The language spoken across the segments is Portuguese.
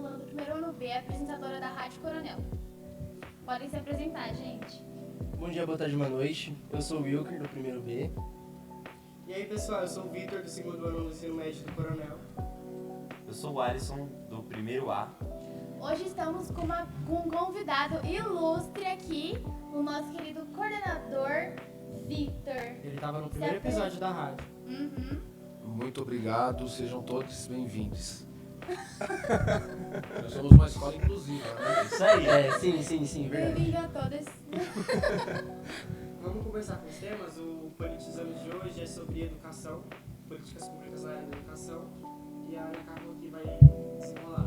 aluna do primeiro ano B, apresentadora da Rádio Coronel. Podem se apresentar, gente. Bom dia, boa tarde, boa noite. Eu sou o Wilker, do primeiro B. E aí, pessoal, eu sou o Vitor, do segundo ano do ensino médio do Coronel. Eu sou o Alisson, do primeiro A. Hoje estamos com um convidado ilustre aqui, o nosso querido coordenador, Vitor. Ele estava no primeiro episódio da rádio. Uhum. Muito obrigado, sejam todos bem-vindos. Nós somos uma escola inclusiva, né? Isso aí. Sim, verdade. Bem-vindo a todos. Vamos começar com os temas. O Politizando de hoje é sobre educação, políticas públicas na área da educação. E a Ana Carla aqui vai desenrolar.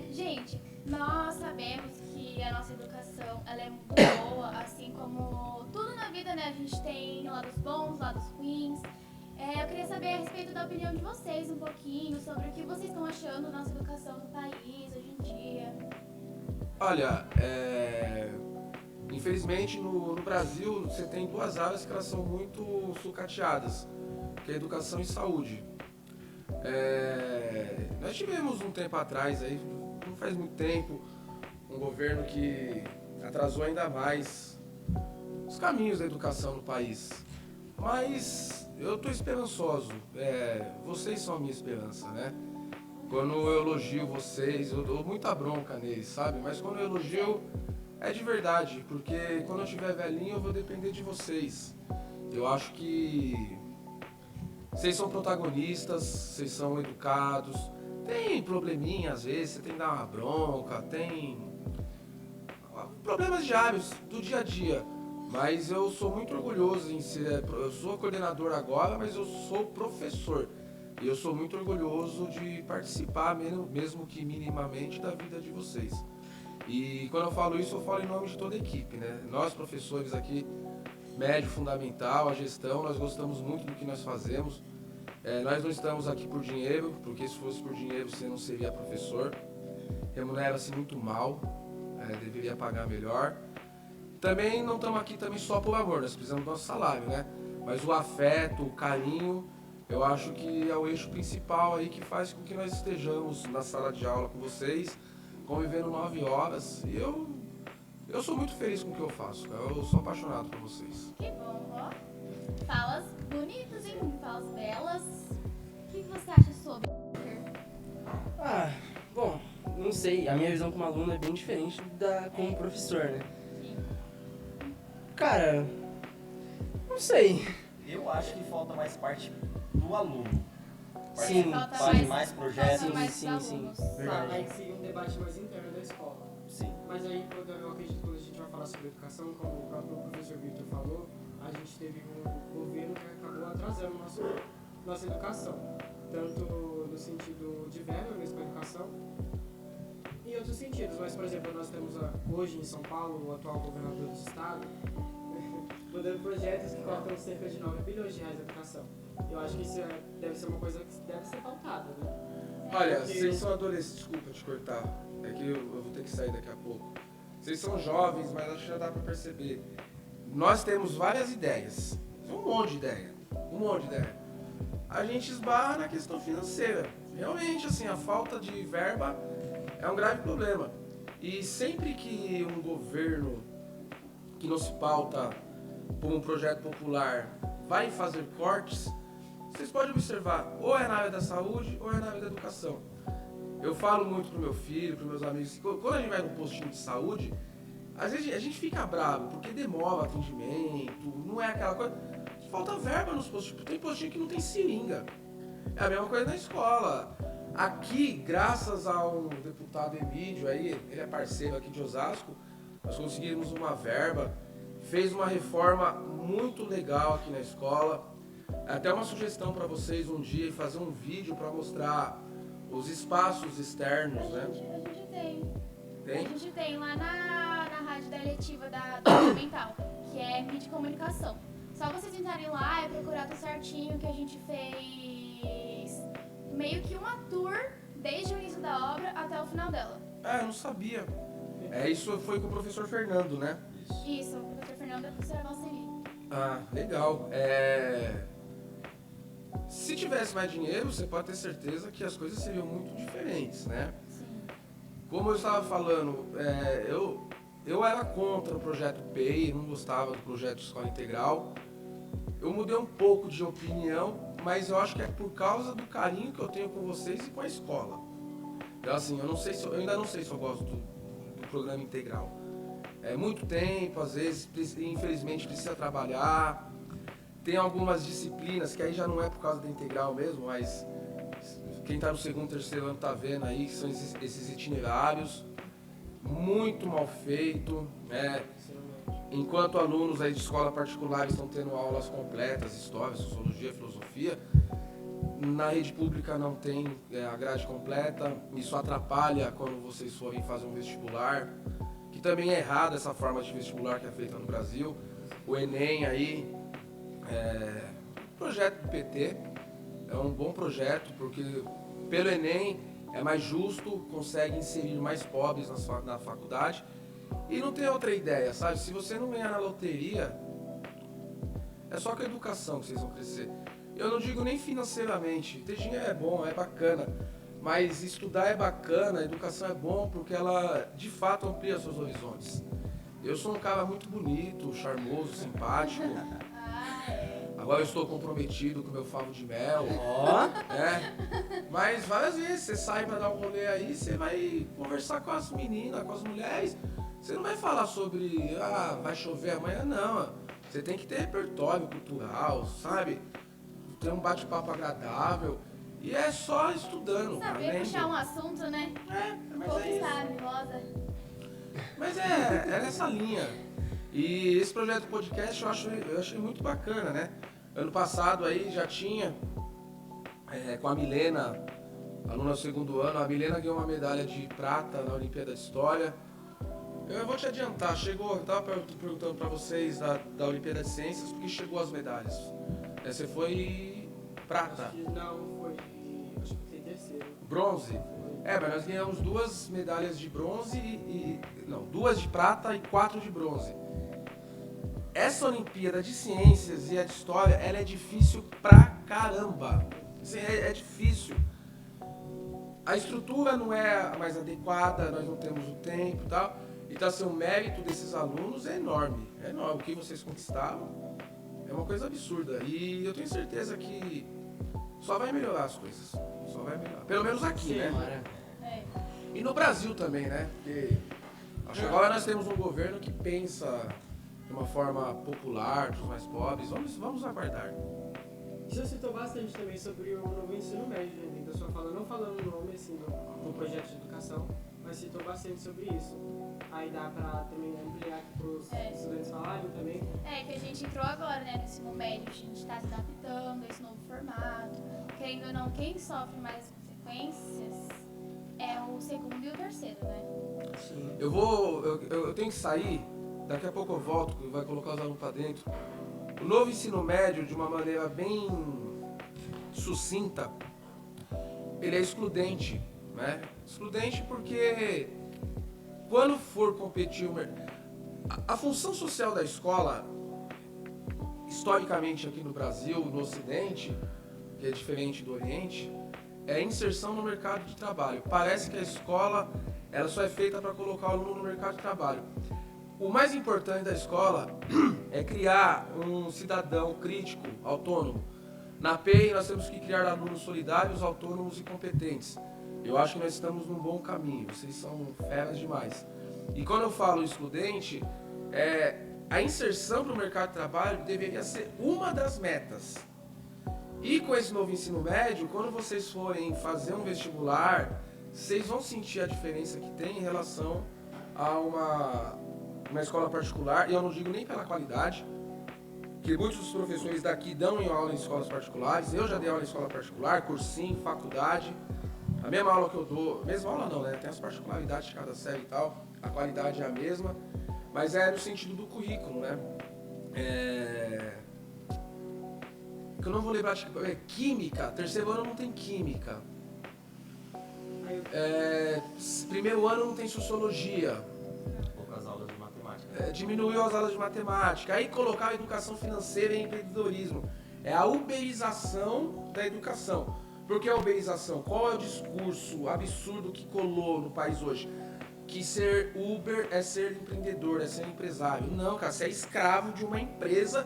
Gente, nós sabemos que a nossa educação ela é muito boa, assim como tudo na vida, né? A gente tem lados bons, lados ruins. Eu queria saber a respeito da opinião de vocês um pouquinho sobre o que vocês estão achando da nossa educação no país hoje em dia. Olha, infelizmente no Brasil você tem duas áreas que elas são muito sucateadas, que é educação e saúde. Nós tivemos um tempo atrás, aí, não faz muito tempo, um governo que atrasou ainda mais os caminhos da educação no país. Mas eu estou esperançoso, vocês são a minha esperança, né? Quando eu elogio vocês, eu dou muita bronca neles, sabe? Mas quando eu elogio, é de verdade, porque quando eu estiver velhinho eu vou depender de vocês. Eu acho que vocês são protagonistas, vocês são educados, tem probleminha às vezes, você tem que dar uma bronca, tem problemas diários do dia a dia. Mas eu sou muito orgulhoso em ser, eu sou coordenador agora, mas eu sou professor. E eu sou muito orgulhoso de participar, mesmo que minimamente, da vida de vocês. E quando eu falo isso, eu falo em nome de toda a equipe, né? Nós professores aqui, médio, fundamental, a gestão, nós gostamos muito do que nós fazemos. Nós não estamos aqui por dinheiro, porque se fosse por dinheiro você não seria professor. Remunera-se muito mal, deveria pagar melhor. Também não estamos aqui também só por amor, nós precisamos do nosso salário, né? Mas o afeto, o carinho, eu acho que é o eixo principal aí que faz com que nós estejamos na sala de aula com vocês, convivendo 9 horas. E eu sou muito feliz com o que eu faço, cara. Eu sou apaixonado por vocês. Que bom, ó. Falas bonitas, hein? Falas belas. O que você acha sobre? Bom, não sei, a minha visão como aluno é bem diferente da como professor, né? Sim. Cara, não sei. Eu acho que falta mais parte do aluno. Sim, Falta Faz mais projetos. falta mais sim, alunos. Verdade. Aí seria um debate mais interno da escola. Sim. Mas aí, eu acredito que quando a gente vai falar sobre educação, como o próprio professor Vitor falou, a gente teve um governo que acabou atrasando nossa educação. Tanto no sentido de verba mesmo para a educação, e em outros sentidos. Mas, por exemplo, nós temos hoje em São Paulo o atual governador do estado mandando projetos que custam cerca de 9 bilhões de reais na educação. Eu acho que isso deve ser uma coisa que deve ser pautada, né? Olha, vocês são adolescentes, desculpa te cortar, é que eu vou ter que sair daqui a pouco. Vocês são jovens, mas acho que já dá pra perceber. Nós temos várias ideias, um monte de ideia. A gente esbarra na questão financeira. Realmente, assim, a falta de verba é um grave problema. E sempre que um governo que não se pauta por um projeto popular vai fazer cortes, vocês podem observar, ou é na área da saúde ou é na área da educação. Eu falo muito pro meu filho, pros meus amigos, quando a gente vai no postinho de saúde, às vezes a gente fica bravo, porque demora o atendimento, não é aquela coisa. Falta verba nos postinhos, tem postinho que não tem seringa. É a mesma coisa na escola. Aqui, graças ao deputado Emílio, aí, ele é parceiro aqui de Osasco, nós conseguimos uma verba, fez uma reforma muito legal aqui na escola. Até uma sugestão para vocês um dia fazer um vídeo para mostrar os espaços externos, né? A gente tem. Tem? A gente tem lá na rádio da eletiva do Fundamental, que é mídia e comunicação. Só vocês entrarem lá e procurar tudo certinho, que a gente fez meio que uma tour desde o início da obra até o final dela. Eu não sabia. Isso foi com o professor Fernando, né? Isso, o professor Fernando e a professora Valceli. Legal. Se tivesse mais dinheiro, você pode ter certeza que as coisas seriam muito diferentes, né? Sim. como eu estava falando, eu era contra o projeto PEI, não gostava do projeto Escola Integral. Eu mudei um pouco de opinião, mas eu acho que é por causa do carinho que eu tenho com vocês e com a escola. Então, assim, eu ainda não sei se eu gosto do programa integral. É muito tempo, às vezes, infelizmente, precisa trabalhar. Tem algumas disciplinas que aí já não é por causa da integral mesmo, mas quem está no segundo, terceiro ano está vendo aí, que são esses itinerários. Muito mal feito, né? Enquanto alunos aí de escola particular estão tendo aulas completas, história, sociologia, filosofia, na rede pública não tem a grade completa. Isso atrapalha quando vocês forem fazer um vestibular, que também é errado essa forma de vestibular que é feita no Brasil. O Enem aí, projeto do PT, é um bom projeto, porque pelo Enem é mais justo, consegue inserir mais pobres na faculdade. E não tem outra ideia, sabe? Se você não ganhar na loteria, é só com a educação que vocês vão crescer. Eu não digo nem financeiramente, ter dinheiro é bom, é bacana, mas estudar é bacana, a educação é bom porque ela de fato amplia seus horizontes. Eu sou um cara muito bonito, charmoso, simpático. Agora eu estou comprometido com o meu favo de mel. Mas várias vezes você sai pra dar um rolê aí, você vai conversar com as meninas, com as mulheres. Você não vai falar sobre, vai chover amanhã, não. Você tem que ter repertório cultural, sabe? Ter um bate-papo agradável. E é só estudando. Saber puxar um assunto, né? Mas Conquistar, Rosa. Mas é nessa linha. E esse projeto podcast eu achei muito bacana, né? Ano passado aí já tinha, com a Milena, aluna do segundo ano, a Milena ganhou uma medalha de prata na Olimpíada de História. Eu vou te adiantar, eu tava perguntando pra vocês da Olimpíada de Ciências, porque chegou as medalhas. Você foi prata. Acho que foi terceiro. Bronze? Mas nós ganhamos 2 medalhas de bronze não, 2 de prata e 4 de bronze. Essa Olimpíada de Ciências e a de História, ela é difícil pra caramba. Assim, é difícil. A estrutura não é a mais adequada, nós não temos o tempo e tal. Então, assim, o mérito desses alunos é enorme. É enorme. O que vocês conquistaram é uma coisa absurda. E eu tenho certeza que só vai melhorar as coisas. Só vai melhorar. Pelo menos aqui, Sim, né? E no Brasil também, né? Porque acho que agora nós temos um governo que pensa de uma forma popular, para os mais pobres. Vamos aguardar. Você citou bastante também sobre o novo ensino médio, né, da sua fala, não falando o nome assim, do projeto de educação, mas citou bastante sobre isso. Aí dá pra também ampliar para os estudantes falarem também. Que a gente entrou agora, né, no ensino médio, a gente tá se adaptando a esse novo formato. Querendo ou não, quem sofre mais as consequências é o segundo e o terceiro, né? Sim. Eu tenho que sair, daqui a pouco eu volto, que vai colocar os alunos pra dentro. O novo ensino médio, de uma maneira bem sucinta, ele é excludente, né? Excludente porque quando for competir, a função social da escola, historicamente aqui no Brasil, no Ocidente, que é diferente do Oriente, é a inserção no mercado de trabalho. Parece que a escola ela só é feita para colocar o aluno no mercado de trabalho. O mais importante da escola é criar um cidadão crítico, autônomo. Na PEI nós temos que criar alunos solidários, autônomos e competentes. Eu acho que nós estamos num bom caminho, vocês são feras demais. E quando eu falo excludente, a inserção para o mercado de trabalho deveria ser uma das metas. E com esse novo ensino médio, quando vocês forem fazer um vestibular, vocês vão sentir a diferença que tem em relação a uma escola particular, e eu não digo nem pela qualidade, que muitos dos professores daqui dão aula em escolas particulares, eu já dei aula em escola particular, cursinho, faculdade, a mesma aula que eu dou, mesma aula não, né? Tem as particularidades de cada série e tal, a qualidade é a mesma, mas é no sentido do currículo, né? Que eu não vou lembrar de química, terceiro ano não tem química, primeiro ano não tem sociologia, Poucas aulas de matemática. Diminuiu as aulas de matemática, aí colocar a educação financeira e empreendedorismo, é a uberização da educação. Por que a uberização? Qual é o discurso absurdo que colou no país hoje? que ser Uber é ser empreendedor, é ser empresário. Não, cara, você é escravo de uma empresa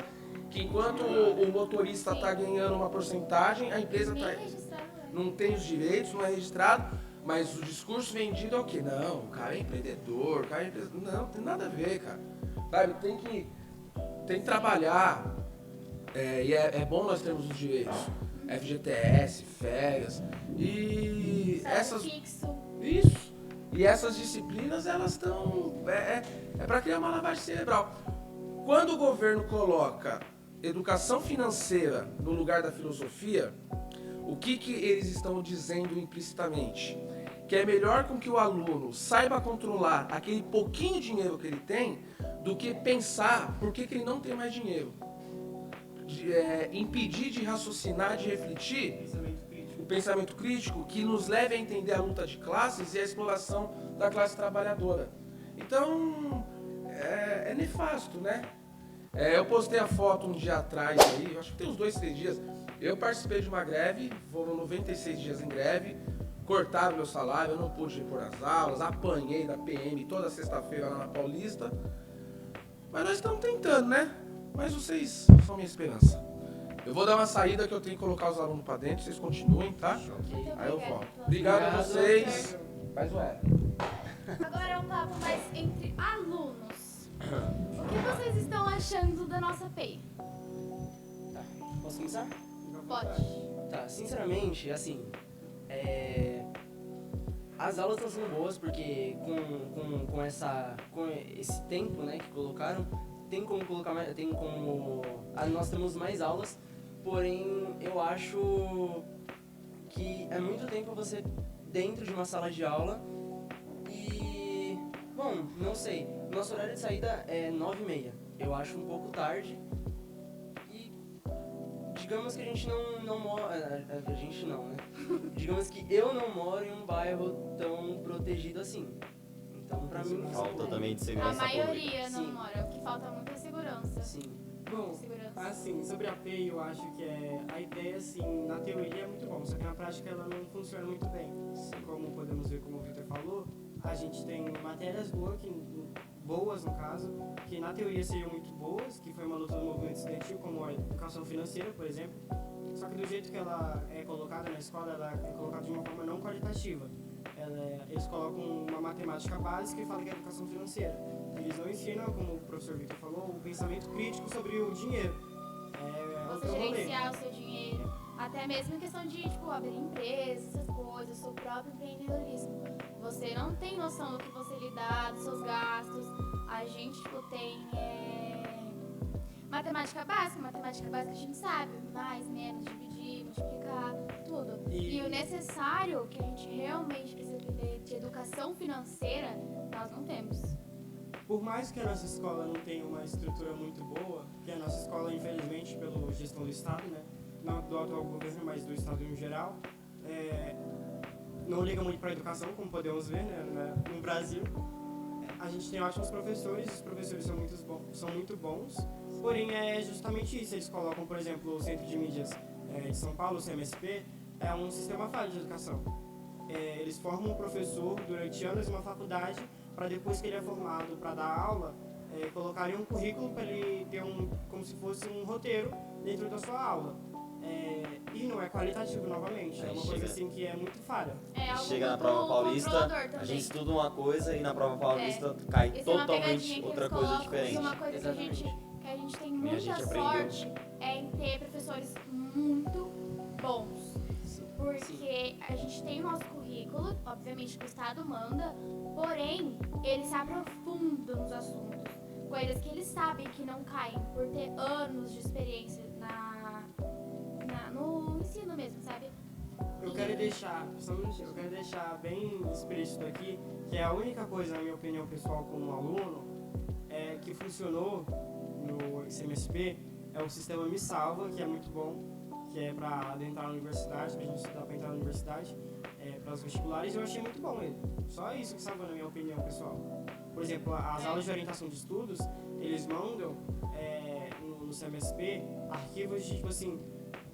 que enquanto o motorista tá ganhando uma porcentagem, a empresa Nem tá, registrado, né? não tem os direitos, não é registrado, mas o discurso vendido é o quê? Não, o cara é empreendedor, o cara é empresário. Não, tem nada a ver, cara. Sabe, tem que trabalhar. E é bom nós termos os direitos. FGTS, férias. E Salário essas. fixo. Isso. E essas disciplinas, elas estão. É para criar uma lavagem cerebral. Quando o governo coloca educação financeira no lugar da filosofia, o que eles estão dizendo implicitamente? Que é melhor com que o aluno saiba controlar aquele pouquinho dinheiro que ele tem do que pensar por que ele não tem mais dinheiro. Impedir de raciocinar, de refletir o pensamento crítico que nos leve a entender a luta de classes e a exploração da classe trabalhadora. Então, é nefasto, né? Eu postei a foto um dia atrás aí, acho que tem uns 2, 3 dias. Eu participei de uma greve, foram 96 dias em greve, cortaram meu salário, eu não pude ir por as aulas, apanhei da PM toda sexta-feira lá na Paulista. Mas nós estamos tentando, né? Mas vocês são minha esperança. Eu vou dar uma saída que eu tenho que colocar os alunos pra dentro, vocês continuem, tá? Muito Aí eu obrigada volto. pela Obrigado a Obrigado. vocês. Faz o R. Agora é um papo mais entre alunos. O que vocês estão achando da nossa PEI? Tá, posso começar? Pode. Tá, sinceramente, assim, as aulas estão sendo boas porque com esse tempo, né, que colocaram, tem como colocar mais, nós temos mais aulas, porém eu acho que é muito tempo você dentro de uma sala de aula e, bom, não sei, nosso horário de saída é 9h30, eu acho um pouco tarde. Digamos que a gente não mora. A gente não, né? Digamos que eu não moro em um bairro tão protegido assim. Então, pra mim. Falta também de A segurança pública. maioria não Sim. mora, o que falta muito é segurança. Sim. Bom, Segurança. assim, sobre a APEI, eu acho que a ideia, assim, na teoria é muito bom, só que na prática ela não funciona muito bem. Como podemos ver, como o Victor falou, a gente tem matérias boas, no caso, que na teoria seriam muito boas, que foi uma luta do movimento estudantil, como a educação financeira, por exemplo, só que do jeito que ela é colocada na escola, ela é colocada de uma forma não qualitativa. Eles colocam uma matemática básica e falam que é educação financeira. Eles não ensinam, como o professor Victor falou, o pensamento crítico sobre o dinheiro. Você outro rolê. gerenciar o seu dinheiro. Até mesmo em questão de, tipo, abrir empresa, essas coisas, seu próprio empreendedorismo. Você não tem noção do que você lhe dá, dos seus gastos. A gente, tipo, tem matemática básica a gente sabe. Mais, menos, dividir, multiplicar, tudo. E o necessário que a gente realmente precisa aprender de educação financeira, nós não temos. Por mais que a nossa escola não tenha uma estrutura muito boa, que a nossa escola, infelizmente, pela gestão do Estado, né, não do atual governo, mas do Estado em geral, não liga muito para a educação, como podemos ver, né, no Brasil. A gente tem ótimos professores, os professores são muito bons, porém é justamente isso. Eles colocam, por exemplo, o Centro de Mídias de São Paulo, o CMSP, é um sistema falho de educação. Eles formam um professor durante anos em uma faculdade, para depois que ele é formado para dar aula, colocarem um currículo para ele ter como se fosse um roteiro dentro da sua aula. E não é qualitativo novamente, é uma coisa assim que é muito falha. É algo Chega na muito prova paulista, controlador a também. gente estuda uma coisa e na prova paulista cai Isso é uma pegadinha totalmente que outra eles coisa colocam, diferente. E uma coisa Exatamente. que a gente tem a muita gente aprendeu. sorte é em ter professores muito bons. Porque a gente tem o nosso currículo, obviamente que o Estado manda, porém, eles se aprofundam nos assuntos. Coisas que eles sabem que não caem por ter anos de experiência no ensino mesmo, sabe? Eu quero deixar bem explícito aqui que a única coisa, na minha opinião pessoal como aluno, que funcionou no CMSP é o sistema Me Salva, que é muito bom, que é para adentrar na universidade, pra gente estudar para entrar na universidade, para os vestibulares. Eu achei muito bom ele. Só isso que salva, na minha opinião pessoal. Por exemplo, as aulas de orientação de estudos, eles mandam no CMSP arquivos de, tipo assim,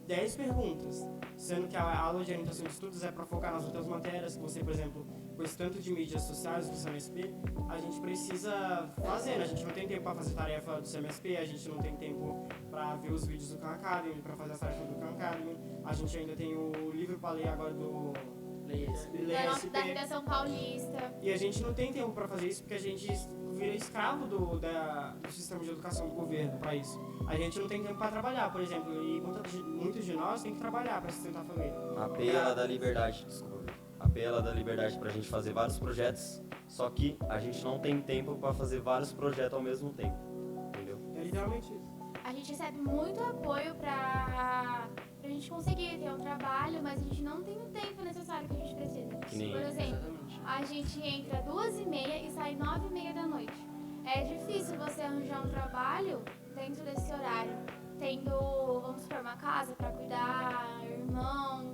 10 perguntas, sendo que a aula de orientação de estudos é para focar nas outras matérias, que você, por exemplo, com esse tanto de mídias sociais do CMSP, a gente precisa fazer, né? A gente não tem tempo para fazer tarefa do CMSP, a gente não tem tempo para ver os vídeos do Khan Academy, para fazer as tarefas do Khan Academy, a gente ainda tem o livro para ler agora do Lei Da redação paulista. e a gente não tem tempo para fazer isso porque a gente vira escravo do sistema de educação do governo para isso. A gente não tem tempo para trabalhar, por exemplo, e muitos de nós têm que trabalhar para sustentar a família. A P ela dá liberdade, desculpa. A P ela dá liberdade pra gente fazer vários projetos, só que a gente não tem tempo pra fazer vários projetos ao mesmo tempo. Entendeu? É literalmente isso. A gente recebe muito apoio pra gente conseguir ter um trabalho, mas a gente não tem o tempo necessário que a gente precisa. Que nem- Por exemplo, Exatamente. a gente entra 2h30 e sai 9h30 da noite. É difícil você arranjar um trabalho dentro desse horário, tendo, vamos supor, uma casa pra cuidar, irmão.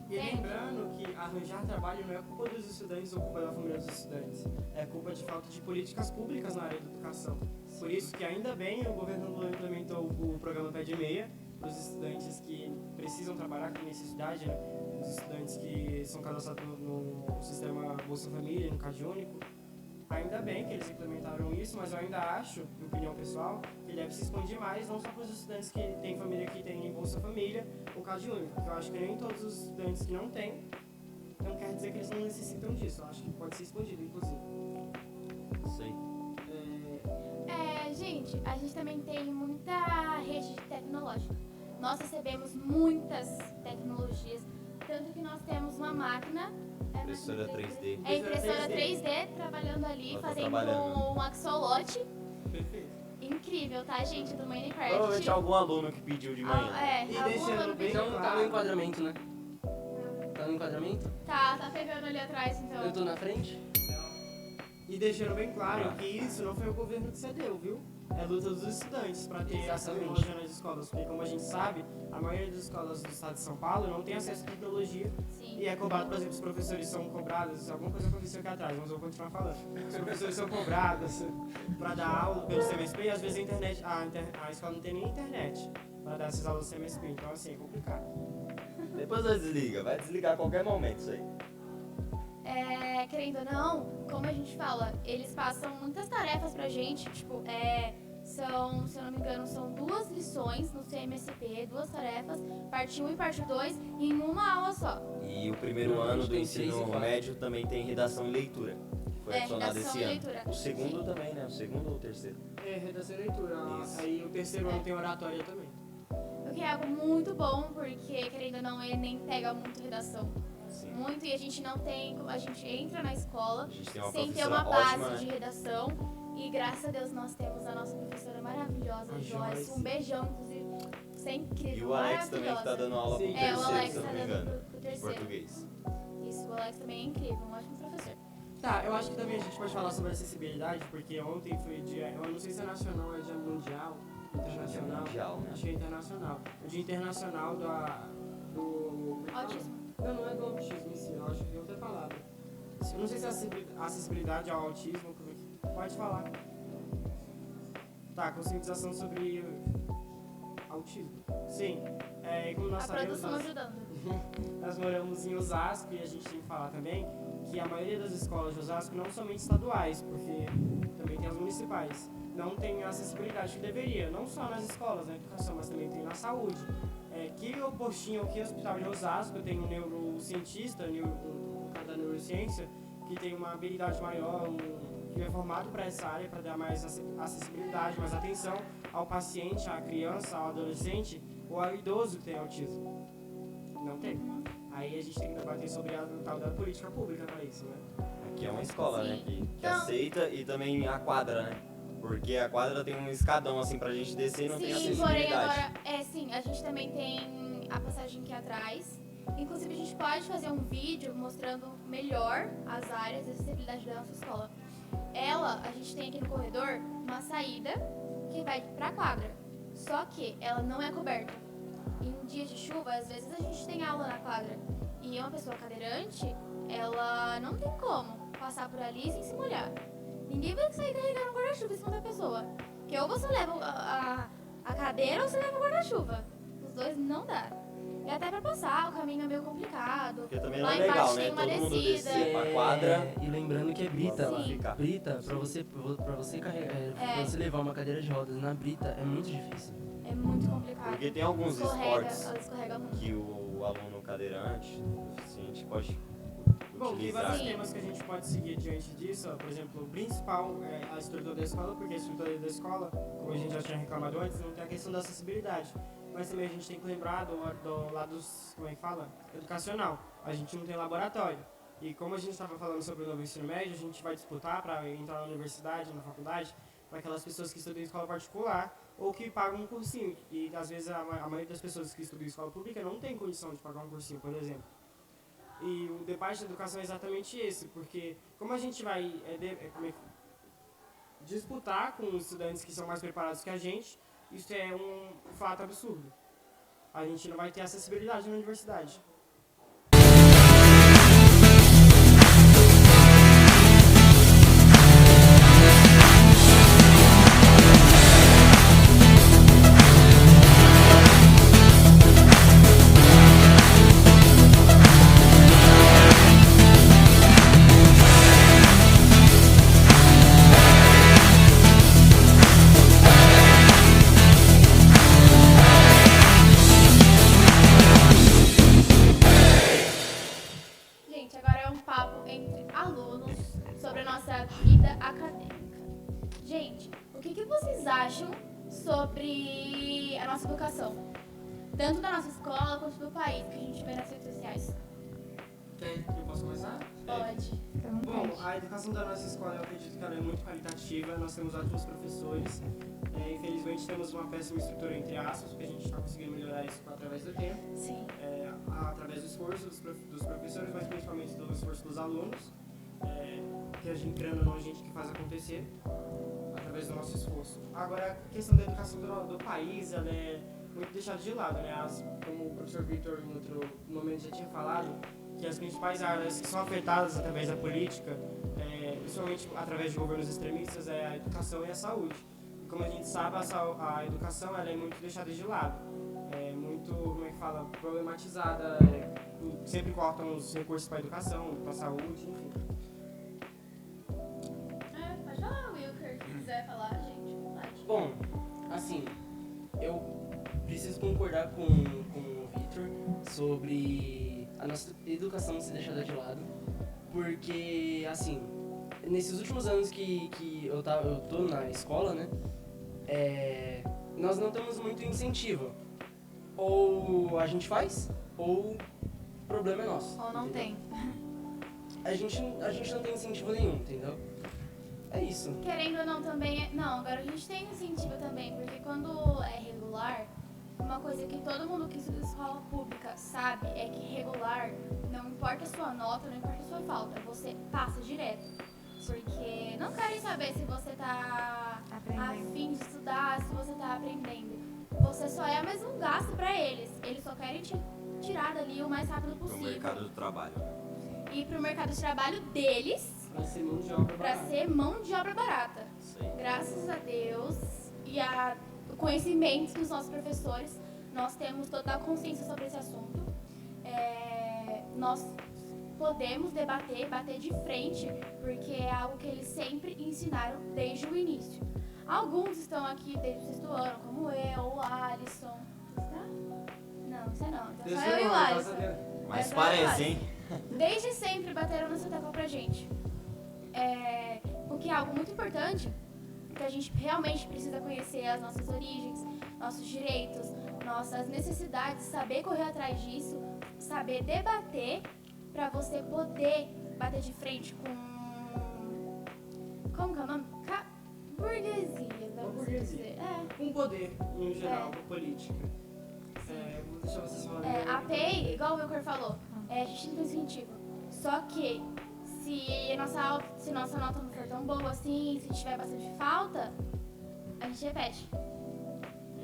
E lembrando que arranjar trabalho não é culpa dos estudantes ou culpa da família dos estudantes. É culpa de falta de políticas públicas na área da educação. Por isso que ainda bem o governo Lula implementou o programa Pé de Meia para os estudantes que precisam trabalhar com necessidade, né? Os estudantes que são cadastrados no sistema Bolsa Família, no CadÚnico. Ainda bem que eles implementaram isso, mas eu ainda acho, em opinião pessoal, que deve se expandir mais, não só para os estudantes que têm família que tem Bolsa Família ou CadÚnico, porque eu acho que nem todos os estudantes que não têm, não quer dizer que eles não necessitam disso, eu acho que pode ser expandido, inclusive. Isso aí. Gente, a gente também tem muita rede tecnológica. Nós recebemos muitas tecnologias, tanto que nós temos uma máquina. Impressora 3D. É impressora 3D trabalhando ali, Ela tá fazendo trabalhando. um axolote. Perfeito. Incrível, tá, gente? Do Minecraft. Provavelmente algum aluno que pediu de manhã. E algum deixando aluno bem pediu. Então tá no enquadramento, né? Tá no enquadramento? Tá pegando ali atrás, então. Eu tô na frente? E deixando bem claro que isso não foi o governo que cedeu, viu? É a luta dos estudantes para ter essa Exatamente. tecnologia nas escolas. Porque, como a gente sabe, a maioria das escolas do estado de São Paulo não tem acesso à tecnologia. Sim. E é cobrado, por exemplo, os professores são cobrados, alguma coisa aconteceu aqui atrás, mas eu vou continuar falando. Os professores são cobrados para dar aula pelo CMSP e às vezes a escola não tem nem internet para dar essas aulas do CMSP. Então, assim, é complicado. Depois vai desligar a qualquer momento isso aí. Querendo ou não, como a gente fala, eles passam muitas tarefas pra gente, tipo, são, se eu não me engano, são 2 lições no CMSP, 2 tarefas, parte 1 e parte 2, em uma aula só. E o primeiro Normalmente ano do tem 3 e ensino 4. médio também tem redação e leitura, que foi adicionado redação esse e ano. leitura. O segundo Sim. também, né? O segundo ou o terceiro? É, redação e leitura. Isso. Aí o terceiro ano tem oratória também. O que é algo muito bom, porque, querendo ou não, ele nem pega muito redação. Sim. Muito, e a gente não tem, a gente entra na escola A gente tem uma sem ter professora uma base ótima, né? de redação. E graças a Deus nós temos a nossa professora maravilhosa, A Joyce. Joyce. Um beijão, inclusive. Você é incrível, E o Alex também que tá maravilhosa. dando aula pro Sim. terceiro, O Alex se eu tá não me dando engano. pro De terceiro. português. Isso, o Alex também é incrível, um ótimo professor. Tá, eu acho que também a gente pode falar sobre acessibilidade, porque ontem foi dia, eu não sei se é nacional ou é dia mundial, internacional. Mundial, né? Acho que é internacional. O dia internacional do... Autismo. Não é do autismo em si, eu acho que é outra palavra. Eu não sei se é acessibilidade ao autismo, pode falar. Tá, conscientização sobre autismo. Sim, como nós A sabemos, produção nós, ajudando. nós moramos em Osasco e a gente tem que falar também que a maioria das escolas de Osasco, não somente estaduais, porque também tem as municipais, não tem a acessibilidade que deveria, não só nas escolas, na educação, mas também tem na saúde. Que o postinho aqui no hospital de Osasco tem um neurocientista, um cara da neurociência, que tem uma habilidade maior, que é formado para essa área, para dar mais acessibilidade, mais atenção ao paciente, à criança, ao adolescente ou ao idoso que tem autismo. Não tem. Aí a gente tem que debater sobre a tal da política pública para isso, né? Aqui é uma escola, né? Que Então- aceita e também a quadra, né? Porque a quadra tem um escadão assim pra gente descer e não tem Sim, porém acessibilidade. agora, sim, a gente também tem a passagem aqui atrás. Inclusive a gente pode fazer um vídeo mostrando melhor as áreas de acessibilidade da nossa escola. A gente tem aqui no corredor uma saída que vai pra quadra. Só que ela não é coberta. Em dias de chuva, às vezes a gente tem aula na quadra. E uma pessoa cadeirante, ela não tem como passar por ali sem se molhar. Ninguém vai sair carregando um guarda-chuva em cima da pessoa. Porque ou você leva a cadeira ou você leva o guarda-chuva. Os dois não dá. E até pra passar, o caminho é meio complicado. Porque também não Lá é legal, embaixo né? tem uma Todo mundo descida. descer pra quadra. E lembrando que é brita lá. Sim. Brita, pra você carregar, pra você levar uma cadeira de rodas na brita é muito difícil. É muito complicado. Porque tem alguns esportes Ela escorrega muito. que o aluno cadeirante, deficiente, pode Bom, tem utilizar. vários Sim. temas que a gente pode seguir diante disso. Ó. Por exemplo, o principal é a estrutura da escola, porque a estrutura da escola, como a gente já tinha reclamado antes, não tem a questão da acessibilidade. Mas também a gente tem que lembrar do lado, como é que fala? Educacional. A gente não tem laboratório. E como a gente estava falando sobre o novo ensino médio, a gente vai disputar para entrar na universidade, na faculdade, para aquelas pessoas que estudam em escola particular ou que pagam um cursinho. E às vezes a maioria das pessoas que estudam em escola pública não tem condição de pagar um cursinho, por exemplo. E o debate da educação é exatamente esse, porque como a gente vai disputar com estudantes que são mais preparados que a gente, isso é um fato absurdo. A gente não vai ter acessibilidade na universidade. Gente, agora é um papo entre alunos sobre a nossa vida acadêmica. Gente, o que vocês acham sobre a nossa educação? Tanto da nossa escola quanto do país, que a gente vê nas redes sociais. Eu posso começar? Pode. Bom, a educação da nossa escola, eu acredito que ela é muito qualitativa, nós temos ótimos professores. Infelizmente temos uma péssima estrutura, entre aspas, porque a gente está conseguindo melhorar isso através do tempo. Sim. Através do esforço dos professores, mas principalmente do esforço dos alunos, que a gente, querendo ou não, a gente que faz acontecer, através do nosso esforço. Agora, a questão da educação do país, ela é muito deixada de lado, né? Como o professor Victor, em outro momento, já tinha falado, que as principais áreas que são afetadas através da política, principalmente através de governos extremistas, é a educação e a saúde. E como a gente sabe, a educação ela é muito deixada de lado. É muito, como é que fala, problematizada, sempre cortam os recursos para a educação, para a saúde, enfim. Pode falar, Wilker, se quiser falar, gente, vontade. Bom, assim, eu preciso concordar com o Victor sobre a nossa educação ser deixada de lado, porque, assim, nesses últimos anos que eu tô na escola, né, nós não temos muito incentivo. Ou a gente faz, ou o problema é nosso. Ou não entendeu? tem. A gente não tem incentivo nenhum, entendeu? É isso. Querendo ou não também Não, agora a gente tem incentivo também, porque quando é regular, uma coisa que todo mundo que estuda escola pública sabe é que regular, não importa a sua nota, não importa a sua falta, você passa direto. Porque não querem saber se você tá afim de estudar, se você tá aprendendo. Você só é mais um gasto pra eles. Eles só querem te tirar dali o mais rápido No possível. mercado do trabalho. E pro mercado de trabalho deles, Para ser mão de obra pra barata. ser mão de obra barata. Isso aí. Graças a Deus e a conhecimentos dos nossos professores, nós temos total consciência sobre esse assunto. Nós podemos debater, bater de frente, porque é algo que eles sempre ensinaram desde o início. Alguns estão aqui desde o sexto ano, como eu, o Alisson. Está? Não, você não. Então só eu e o Alisson. Mas Essa parece, é a hein? Desde sempre bateram nessa tecla pra gente. O que é algo muito importante, que a gente realmente precisa conhecer as nossas origens, nossos direitos, nossas necessidades, saber correr atrás disso, saber debater pra você poder bater de frente com... Como que é o nome? Burguesia, vamos burguesia. dizer. Com poder, em geral, com política. Vou deixar vocês falarem. A PEI, igual o Wilker falou, a gente não tem incentivo. Só que se nossa nota não for tão boa assim, se tiver bastante falta, a gente repete.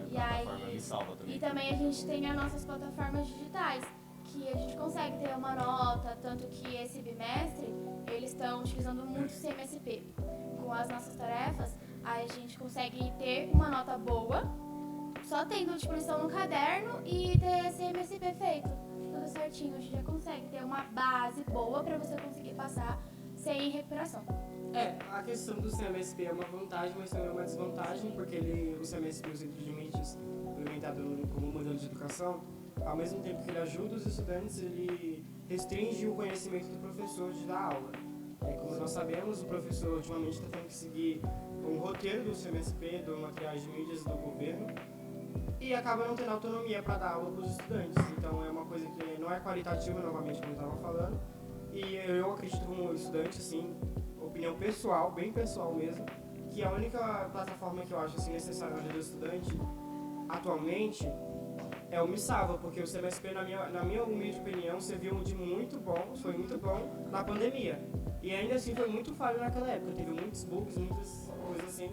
E a plataforma me salva também. E também a gente tem as nossas plataformas digitais, que a gente consegue ter uma nota, tanto que esse bimestre eles estão utilizando muito o Com as nossas tarefas, a gente consegue ter uma nota boa, só tendo tipo, lição no caderno e ter esse MSP feito. Tudo certinho, a gente já consegue ter uma base boa pra você conseguir passar sem recuperação. A questão do CMSP é uma vantagem, mas também é uma desvantagem, porque o CMSP, o Centro de Mídias, implementado como modelo de educação, ao mesmo tempo que ele ajuda os estudantes, ele restringe o conhecimento do professor de dar aula. Como nós sabemos, o professor ultimamente está tendo que seguir um roteiro do CMSP, do material de mídias do governo, e acaba não tendo autonomia para dar aula para os estudantes. Então é uma coisa que não é qualitativa, novamente, como eu estava falando, e eu acredito como estudante, assim, opinião pessoal, bem pessoal mesmo, que a única plataforma que eu acho assim, necessária na vida do estudante, atualmente, é o Missava, porque o CMSP, na minha humilde opinião, serviu de muito bom, foi muito bom na pandemia. E ainda assim foi muito falho naquela época, teve muitos bugs, muitas coisas assim,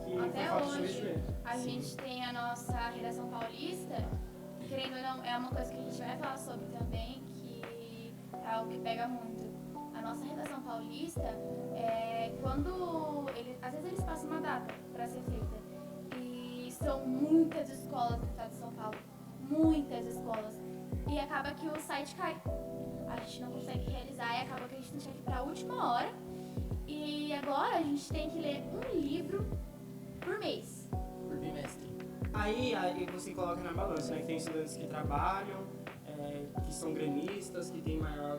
que Até foi falta de hoje, investimento. a gente tem a nossa redação paulista, que, querendo ou não, é uma coisa que a gente vai falar sobre também, que é algo que pega muito. A nossa redação paulista, às vezes eles passam uma data para ser feita, e são muitas escolas no estado de São Paulo, muitas escolas, e acaba que o site cai. A gente não consegue realizar e acaba que a gente tem que ir para a última hora, e agora a gente tem que ler um livro por mês. Por bimestre. Aí você coloca na balança, né, que tem estudantes que trabalham, que são gremistas, que têm maior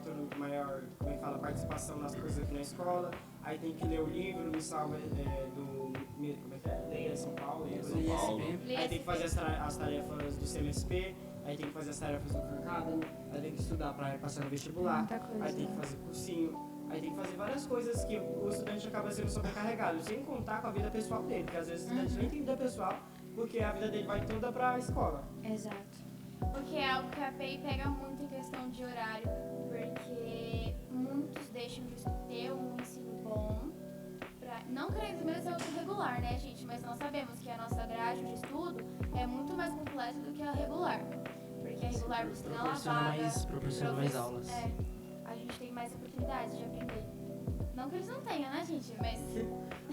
como é que fala, participação nas coisas aqui na escola, aí tem que ler o livro, me salva como é que é? Leia São Paulo, aí tem que fazer as tarefas do CMSP, aí tem que fazer as tarefas do Khan Academy, aí tem que estudar para passar no vestibular, aí tem que fazer cursinho, aí tem que fazer várias coisas que o estudante acaba sendo sobrecarregado, sem contar com a vida pessoal dele, porque às vezes o estudante nem tem vida pessoal, porque a vida dele vai toda para a escola. Exato. Porque é algo que a PEI pega muito em questão de horário, porque muitos deixam de ter um ensino bom, não querendo desmerecer o regular, né, gente? Mas nós sabemos que a nossa grade de estudo é muito mais completa do que a regular. Porque a regular você tem uma vaga, proporciona mais aulas. A gente tem mais oportunidades de aprender. Não que eles não tenham, né, gente? Mas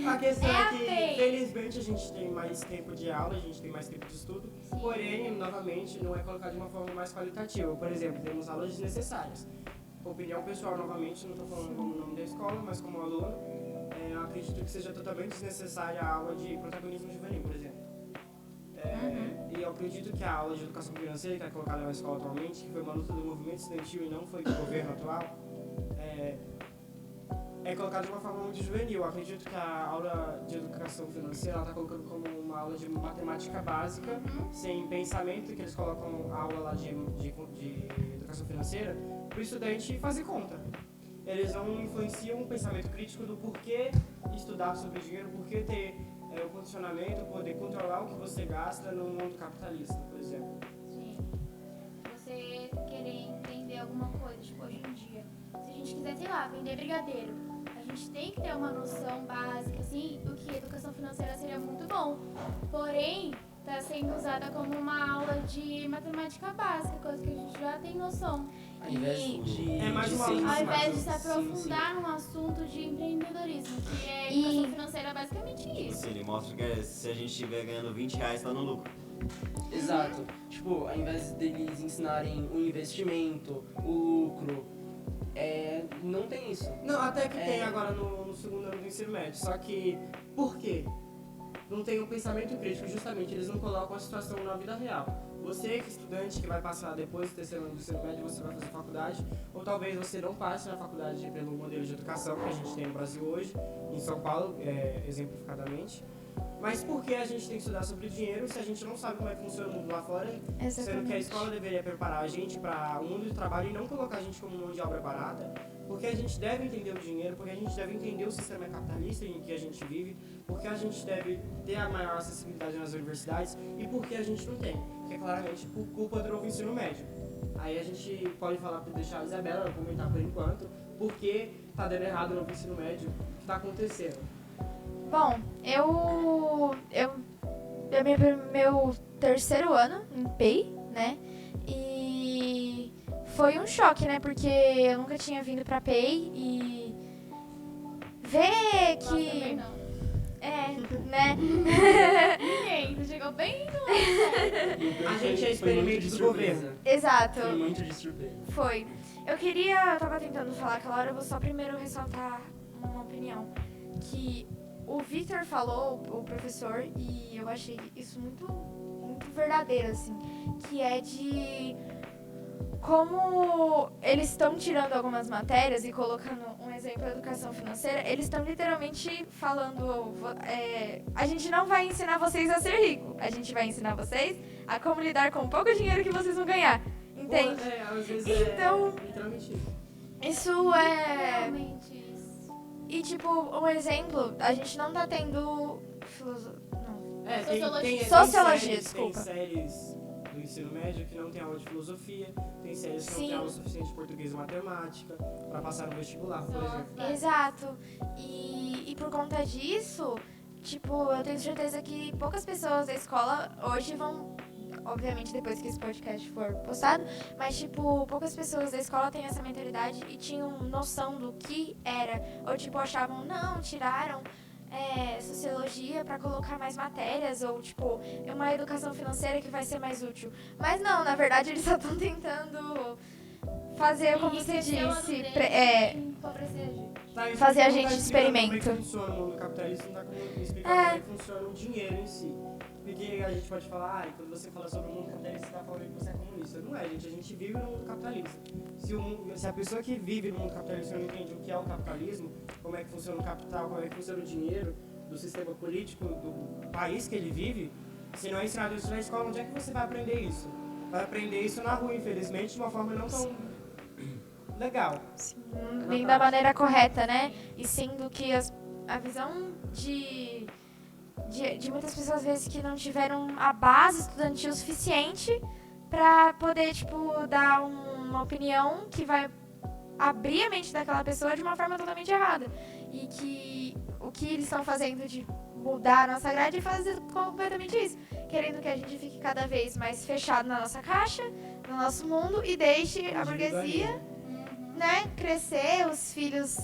A questão é que, PEI. felizmente, a gente tem mais tempo de aula, a gente tem mais tempo de estudo, Sim. porém, novamente, não é colocado de uma forma mais qualitativa. Por exemplo, temos aulas desnecessárias. Opinião pessoal, novamente, não estou falando como nome da escola, mas como aluno, eu acredito que seja totalmente desnecessária a aula de protagonismo juvenil, por exemplo. E eu acredito que a aula de educação financeira, que é colocada na escola atualmente, que foi uma luta do movimento estudantil e não foi do governo atual, é colocada de uma forma muito juvenil. Eu acredito que a aula de educação financeira está colocando como uma aula de matemática básica, sem pensamento, que eles colocam a aula lá de educação financeira para o estudante fazer conta. Eles não influenciam o pensamento crítico do porquê estudar sobre dinheiro, porquê ter o condicionamento, poder controlar o que você gasta no mundo capitalista, por exemplo. Sim. Você querer entender alguma coisa, tipo, hoje em dia, se a gente quiser, sei lá, vender brigadeiro, a gente tem que ter uma noção básica, assim, do que educação financeira seria muito bom. Porém, está sendo usada como uma aula de matemática básica, coisa que a gente já tem noção. Ao invés de É mais uma ciências, aula Ao invés de se sim, sim. aprofundar num assunto de empreendedorismo, que é educação financeira, é basicamente isso. Assim, ele mostra que se a gente estiver ganhando R$20, tá no lucro. Exato. Tipo, ao invés deles ensinarem o investimento, o lucro, não tem isso. Não, até que tem agora no segundo ano do ensino médio, só que por quê? Não tem um pensamento crítico, justamente, eles não colocam a situação na vida real. Você que é estudante que vai passar depois do terceiro ano do ensino médio, você vai fazer faculdade, ou talvez você não passe na faculdade pelo modelo de educação que a gente tem no Brasil hoje, em São Paulo, exemplificadamente. Mas por que a gente tem que estudar sobre dinheiro se a gente não sabe como é que funciona o mundo lá fora? Sendo que a escola deveria preparar a gente para o mundo do trabalho e não colocar a gente como mão de obra barata, porque a gente deve entender o dinheiro, porque a gente deve entender o sistema capitalista em que a gente vive, porque a gente deve ter a maior acessibilidade nas universidades e porque a gente não tem, que é claramente por culpa do novo ensino médio. Aí a gente pode deixar a Isabela comentar por enquanto, porque está dando errado no novo ensino médio, o que está acontecendo. Bom, é meu terceiro ano em PEI, né? E foi um choque, né? Porque eu nunca tinha vindo pra PEI e ver Nós também que... não. Né? Ninguém, você chegou bem no lado. A gente é experimento do governo. Exato. Foi muito de surpresa. Foi. Eu tava tentando falar aquela hora, eu vou só primeiro ressaltar uma opinião. Que o Victor falou, o professor, e eu achei isso muito, muito verdadeiro, assim. Que é de como eles estão tirando algumas matérias e colocando um exemplo da educação financeira, eles estão literalmente falando, a gente não vai ensinar vocês a ser rico, a gente vai ensinar vocês a como lidar com o pouco dinheiro que vocês vão ganhar. Entende? Às vezes Então, é literalmente isso. Isso é... Realmente isso. E tipo, um exemplo, a gente não tá tendo Sociologia, desculpa. Tem séries do ensino médio que não tem aula de filosofia, tem séries que não tem aula suficiente de português e matemática para passar no vestibular, por exemplo. Exato. E por conta disso, tipo, eu tenho certeza que poucas pessoas da escola hoje vão... Obviamente, depois que esse podcast for postado, mas, tipo, poucas pessoas da escola têm essa mentalidade e tinham noção do que era. Ou, tipo, achavam, não, tiraram sociologia pra colocar mais matérias, ou, tipo, uma educação financeira que vai ser mais útil. Mas não, na verdade, eles só estão tentando fazer, como você disse, fazer a gente experimento. Como é que funciona o mundo capitalista, não dá como explicar como é que funciona o dinheiro em si. Porque a gente pode falar, quando você fala sobre o mundo capitalista, você está falando que você é comunista. Não é, gente. A gente vive no mundo capitalista. Se a pessoa que vive no mundo capitalista não entende o que é o capitalismo, como é que funciona o capital, como é que funciona o dinheiro, do sistema político, do país que ele vive, se não é ensinado isso na escola, onde é que você vai aprender isso? Vai aprender isso na rua, infelizmente, de uma forma não tão legal. Sim, nem da maneira correta, né? E sim do que a visão de muitas pessoas, às vezes, que não tiveram a base estudantil suficiente para poder, tipo, dar uma opinião que vai abrir a mente daquela pessoa de uma forma totalmente errada. E que o que eles estão fazendo de mudar a nossa grade é fazer completamente isso. Querendo que a gente fique cada vez mais fechado na nossa caixa, no nosso mundo, e deixe a burguesia, né, crescer, os filhos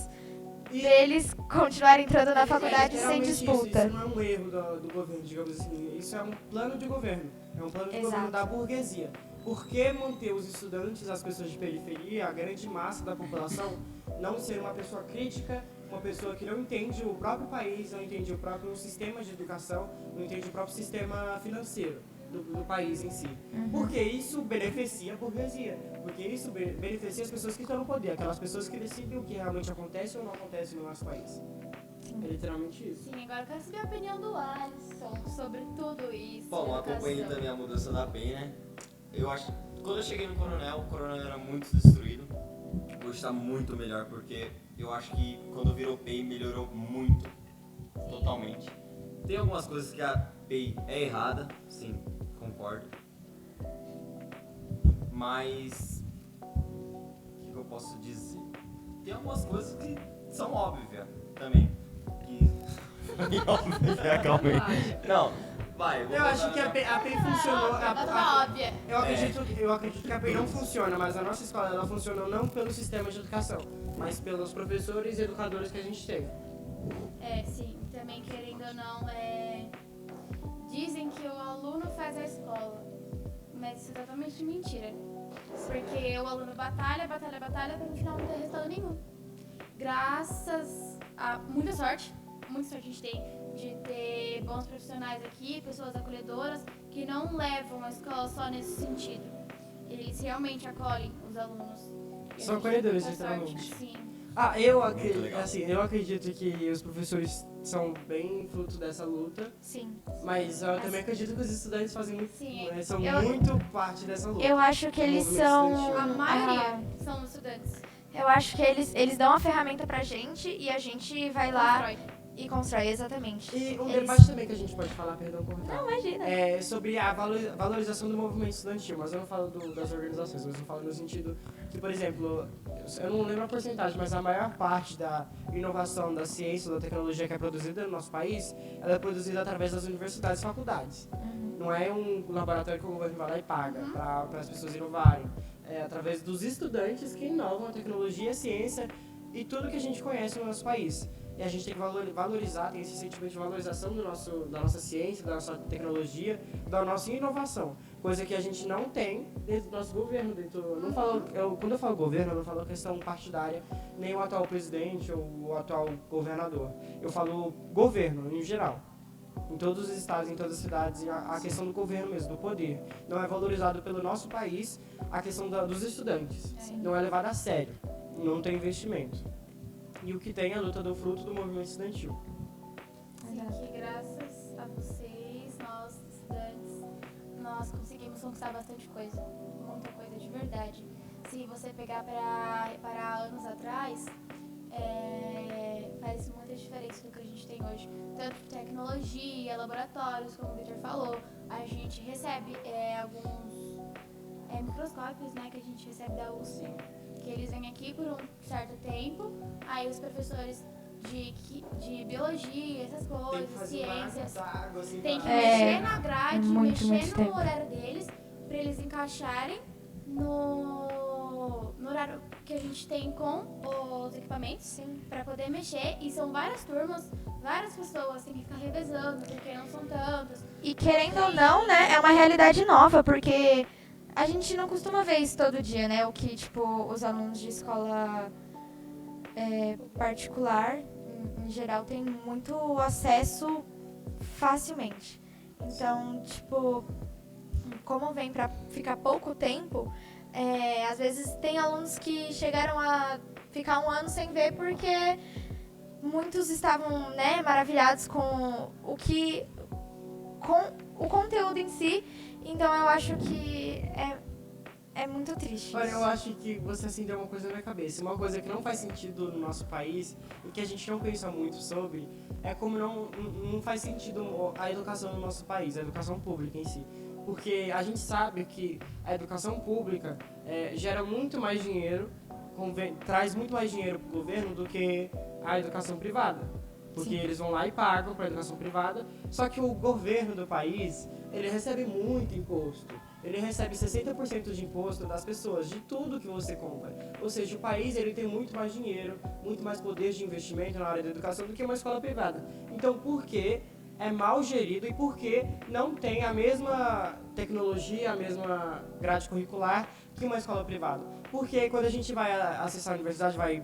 deles continuarem entrando na faculdade sem disputa. Isso não é um erro do governo, digamos assim. Isso é um plano de governo. É um plano de governo da burguesia. Por que manter os estudantes, as pessoas de periferia, a grande massa da população, não ser uma pessoa crítica, uma pessoa que não entende o próprio país, não entende o próprio sistema de educação, não entende o próprio sistema financeiro do país em si? Porque isso beneficia a burguesia. Porque isso beneficia as pessoas que estão no poder, aquelas pessoas que decidem o que realmente acontece ou não acontece no nosso país. É literalmente isso. Sim, agora eu quero saber a opinião do Alisson sobre tudo isso. Bom, acompanhando também a mudança da PEN, né? Eu acho que quando eu cheguei no Coronel, o Coronel era muito destruído. Hoje está muito melhor, porque eu acho que quando virou PEN melhorou muito, totalmente. Tem algumas coisas que a PEN é errada, sim, concordo. Mas o que eu posso dizer? Tem algumas coisas que são óbvias também. Óbvia, calma aí. Não, vai. Eu acho que a PEN funcionou. Óbvia. Eu acredito que a PEN não funciona, mas a nossa escola ela funcionou não pelo sistema de educação, mas pelos professores e educadores que a gente tem. Sim, também querendo ou não, dizem que o aluno faz a escola, mas isso é totalmente mentira. Porque o aluno batalha pra no final não ter resultado nenhum. Graças a muita sorte a gente tem de ter bons profissionais aqui, pessoas acolhedoras, que não levam a escola só nesse sentido. Eles realmente acolhem os alunos. São acolhedores, literalmente. Sim. Eu acredito que os professores são bem fruto dessa luta. Sim. Mas eu também acredito que os estudantes fazem muito, são Eu- muito parte dessa luta. Eu acho que eles Movimento são... estudantil. A maioria são estudantes. Eu acho que eles dão a ferramenta pra gente e a gente vai lá Constrói. e constrói, exatamente. E um Eles- debate também que a gente pode falar, perdão, cortar. Não, imagina. É sobre a valorização do movimento estudantil, mas eu não falo das organizações, mas eu falo no sentido que, por exemplo, eu não lembro a porcentagem, mas a maior parte da inovação da ciência, da tecnologia que é produzida no nosso país, ela é produzida através das universidades e faculdades. Não é um laboratório que o governo vai lá e paga para as pessoas inovarem. É através dos estudantes que inovam a tecnologia, a ciência e tudo que a gente conhece no nosso país. e a gente tem que valorizar, tem esse sentimento de valorização da nossa ciência, da nossa tecnologia, da nossa inovação, coisa que a gente não tem dentro do nosso governo. Quando eu falo governo, eu não falo questão partidária, nem o atual presidente ou o atual governador. Eu falo governo, em geral. Em todos os estados, em todas as cidades, a questão do governo mesmo, do poder. Não é valorizado pelo nosso país a questão dos estudantes. Não é levado a sério. Não tem investimento. E o que tem é a luta do fruto do movimento estudantil. Sim, que graças a vocês, nós estudantes, nós conseguimos conquistar bastante coisa. Muita coisa de verdade. Se você pegar para reparar anos atrás, faz muita diferença do que a gente tem hoje. Tanto tecnologia, laboratórios, como o Victor falou, a gente recebe alguns microscópios, né, que a gente recebe da USP, que eles vêm aqui por um certo tempo, aí os professores de biologia, essas coisas, ciências, tem que mexer na grade, mexer no horário deles, para eles encaixarem no horário que a gente tem com os equipamentos, para poder mexer. E são várias turmas, várias pessoas, tem que ficar revezando, porque não são tantas. E querendo ou não, né, é uma realidade nova, porque a gente não costuma ver isso todo dia, né? O que, tipo, os alunos de escola particular, em geral, têm muito acesso facilmente. Então, tipo, como vem pra ficar pouco tempo, às vezes tem alunos que chegaram a ficar um ano sem ver porque muitos estavam, né, maravilhados com o conteúdo em si. Então eu acho que é muito triste. Olha, eu acho que você acendeu uma coisa na minha cabeça. Uma coisa que não faz sentido no nosso país e que a gente não pensa muito sobre é como não faz sentido a educação no nosso país, a educação pública em si. Porque a gente sabe que a educação pública gera muito mais dinheiro, traz muito mais dinheiro para o governo do que a educação privada. Porque eles vão lá e pagam para a educação privada, só que o governo do país, ele recebe muito imposto. Ele recebe 60% de imposto das pessoas, de tudo que você compra. Ou seja, o país ele tem muito mais dinheiro, muito mais poder de investimento na área da educação do que uma escola privada. Então, por que é mal gerido e por que não tem a mesma tecnologia, a mesma grade curricular que uma escola privada? Porque quando a gente vai acessar a universidade, vai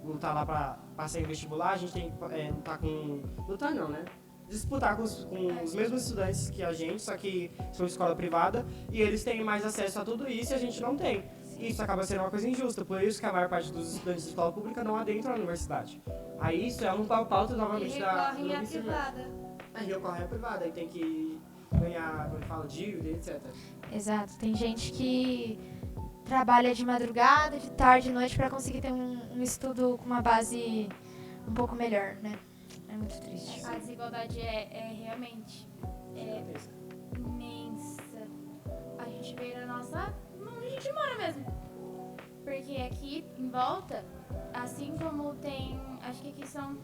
lutar lá para passar em vestibular, a gente tem que lutar com... Lutar não, né? Disputar com os mesmos estudantes que a gente, só que são escola privada, e eles têm mais acesso a tudo isso e a gente não tem. Isso acaba sendo uma coisa injusta, por isso que a maior parte dos estudantes de escola pública não adentram a universidade. Aí isso é um pauta novamente do ensino. Aí recorre à privada, aí tem que ganhar, como fala, dívida, etc. Exato, tem gente que trabalha de madrugada, de tarde, de noite para conseguir ter um estudo com uma base um pouco melhor, né? É muito triste. A desigualdade é realmente imensa. A gente vê na nossa... onde a gente mora mesmo. Porque aqui, em volta, assim como tem... Acho que aqui são...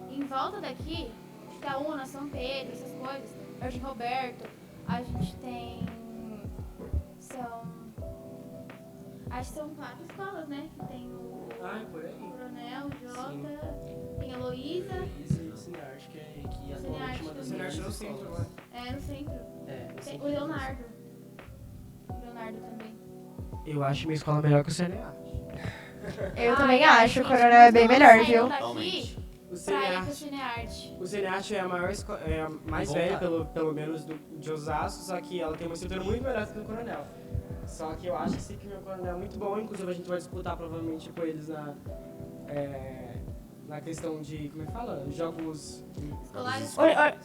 Em volta daqui, Itaúna, São Pedro, essas coisas, Jardim Roberto, a gente tem... Acho que são 4 escolas, né? Que tem o por aí. Coronel, o Jota, tem a Heloísa. E o Cinearte, que atualmente uma das Cinearte melhores no centro agora. No centro. Tem o Leonardo. O Leonardo também. Eu acho minha escola melhor que o Cinearte. Eu também acho, o Coronel é bem melhor, viu? Daqui O pra ir pro Cinearte. O Cinearte é a maior a mais velha, pelo menos, de Osasco, só que ela tem uma estrutura muito melhor que o Coronel. Só que eu acho assim, que o meu Coronel é muito bom, inclusive a gente vai disputar provavelmente com eles na questão de, como é que fala? Jogos Escolares.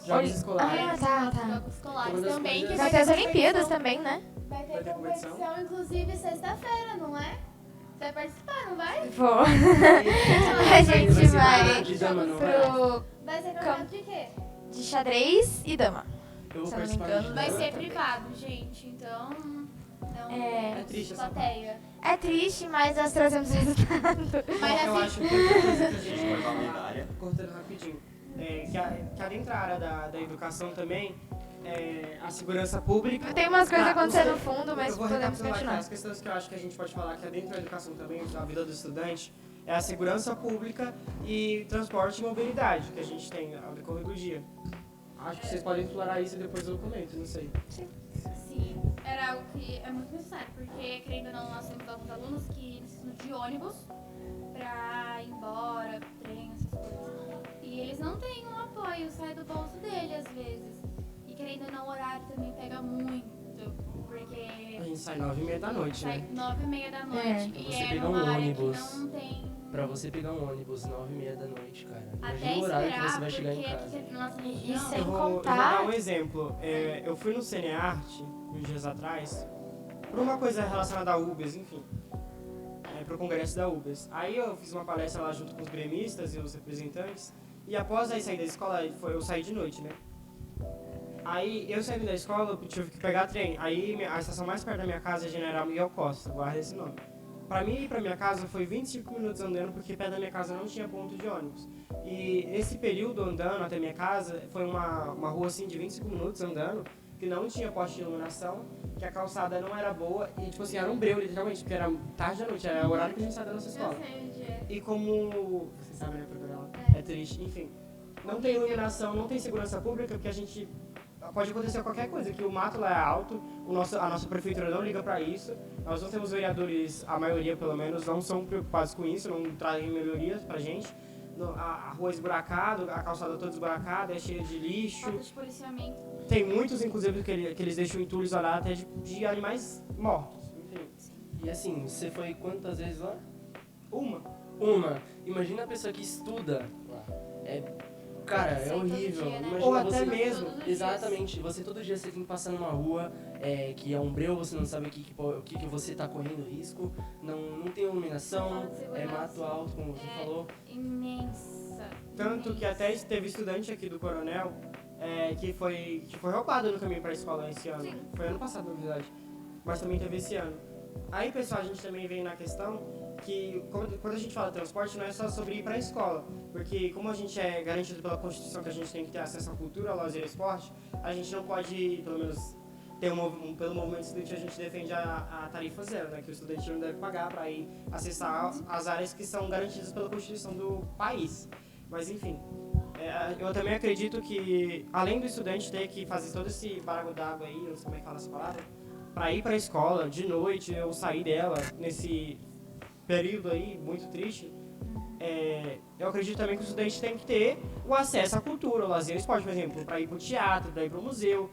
Jogos escolares. Tá. Jogos escolares Uma das também. coisas- Que Vai ter as Olimpíadas também, né? Vai Vai ter ter competição, inclusive, sexta-feira, não é? Você vai participar, não vai? Vou. A gente ser vai campeonato de dama, não vai? pro Vai ser campeonato de quê? de xadrez e dama. Eu vou Se eu não me participar engano, de Vai dama ser também. privado, gente, então... Não É triste essa plateia. É triste, mas nós trazemos resultado. Mas Eu assim, acho que outra coisa que a gente pode falar, Medalha. cortando rapidinho, que adentro da área da educação também, a segurança pública... Tem umas coisas Tá, acontecendo você- no fundo, mas eu vou podemos recapitular aqui continuar. as questões que eu acho que a gente pode falar que adentro da educação também, da vida do estudante, É a segurança pública e transporte e mobilidade que a gente tem ao decorrer do dia. Acho que vocês podem explorar isso e depois eu comento, não sei. Sim, era algo que é muito necessário, porque, querendo ou não, nós temos alguns alunos que precisam de ônibus pra ir embora, trem, essas coisas. E eles não têm um apoio, sai do bolso dele às vezes. E, querendo ou não, o horário também pega muito, porque A gente sai 9h30 da noite, sai né? 9h30 da noite É. e Você é pega um numa área ônibus. que não tem... Pra você pegar um ônibus 9h30 da noite, cara. Até Imagina o horário que esperar, você vai chegar em porque casa. aqui na nossa E região... sem Eu vou contar- dar um exemplo. Eu fui no Cinearte, uns dias atrás, por uma coisa relacionada a UBS, enfim. Pro congresso da UBS. Aí eu fiz uma palestra lá junto com os gremistas e os representantes. E após aí sair da escola, eu saí de noite, né? Aí eu saindo da escola, eu tive que pegar trem. Aí a estação mais perto da minha casa é General Miguel Costa, guarda esse nome. Pra mim ir pra minha casa foi 25 minutos andando, porque perto da minha casa não tinha ponto de ônibus. E nesse período andando até minha casa, foi uma rua assim de 25 minutos andando, que não tinha poste de iluminação, que a calçada não era boa e tipo assim, era um breu literalmente, porque era tarde da noite, era o horário que a gente sai da nossa Eu escola. sei onde é. E como, vocês sabem, né, Portugal? É triste, enfim. Não tem iluminação, não tem segurança pública, porque a gente... Pode acontecer qualquer coisa, que o mato lá é alto, a nossa prefeitura não liga pra isso, nós não temos vereadores, a maioria pelo menos, não são preocupados com isso, não trazem melhorias pra gente. A rua é esburacada, a calçada toda esburacada, é cheia de lixo. Falta de policiamento. Tem muitos, inclusive, que eles deixam entulhos lá até de animais mortos, enfim. E assim, você foi quantas vezes lá? Uma. Uma. Imagina a pessoa que estuda lá. Cara, é Sei todo horrível. dia, né? Imagina Ou até você... mesmo. Todos os Exatamente. Você todo dia você tem que passar numa rua que é um breu, você não sabe o que você tá correndo risco, não tem iluminação, Falta de segurança. é mato alto, como você falou. Imensa. Tanto que até teve estudante aqui do Coronel que foi roubado no caminho pra escola esse ano. Sim. Foi ano passado, na verdade. Mas também teve esse ano. Aí, pessoal, a gente também vem na questão que quando a gente fala transporte, não é só sobre ir pra escola. Porque como a gente é garantido pela Constituição que a gente tem que ter acesso à cultura, ao lazer e ao esporte, a gente não pode, pelo menos, pelo movimento estudantil, a gente defende a tarifa zero, né? Que o estudante não deve pagar para ir acessar as áreas que são garantidas pela Constituição do país. Mas, enfim, eu também acredito que, além do estudante ter que fazer todo esse barulho d'água aí, não sei como é que fala essa palavra, para ir para a escola de noite, eu sair dela nesse período aí muito triste, eu acredito também que o estudante tem que ter o acesso à cultura, ao lazer e ao esporte, por exemplo, para ir para o teatro, para ir para o museu.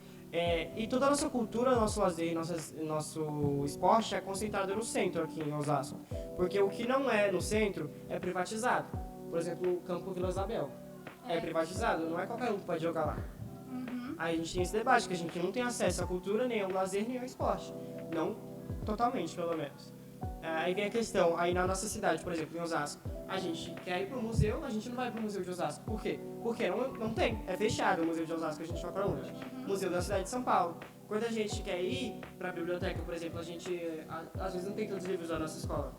E toda a nossa cultura, nosso lazer, nosso esporte é concentrado no centro aqui em Osasco. Porque o que não é no centro é privatizado. Por exemplo, o Campo Vila Isabel é privatizado, não é qualquer um que pode jogar lá. Uhum. Aí a gente tem esse debate, que a gente não tem acesso à cultura, nem ao lazer, nem ao esporte. Não totalmente, pelo menos. Aí vem a questão, aí na nossa cidade, por exemplo, em Osasco, a gente quer ir pro museu, a gente não vai pro museu de Osasco. Por quê? Porque não tem, é fechado o museu de Osasco, a gente vai pra onde? Museu da cidade de São Paulo. Quando a gente quer ir pra biblioteca, por exemplo, a gente às vezes não tem tantos livros na nossa escola.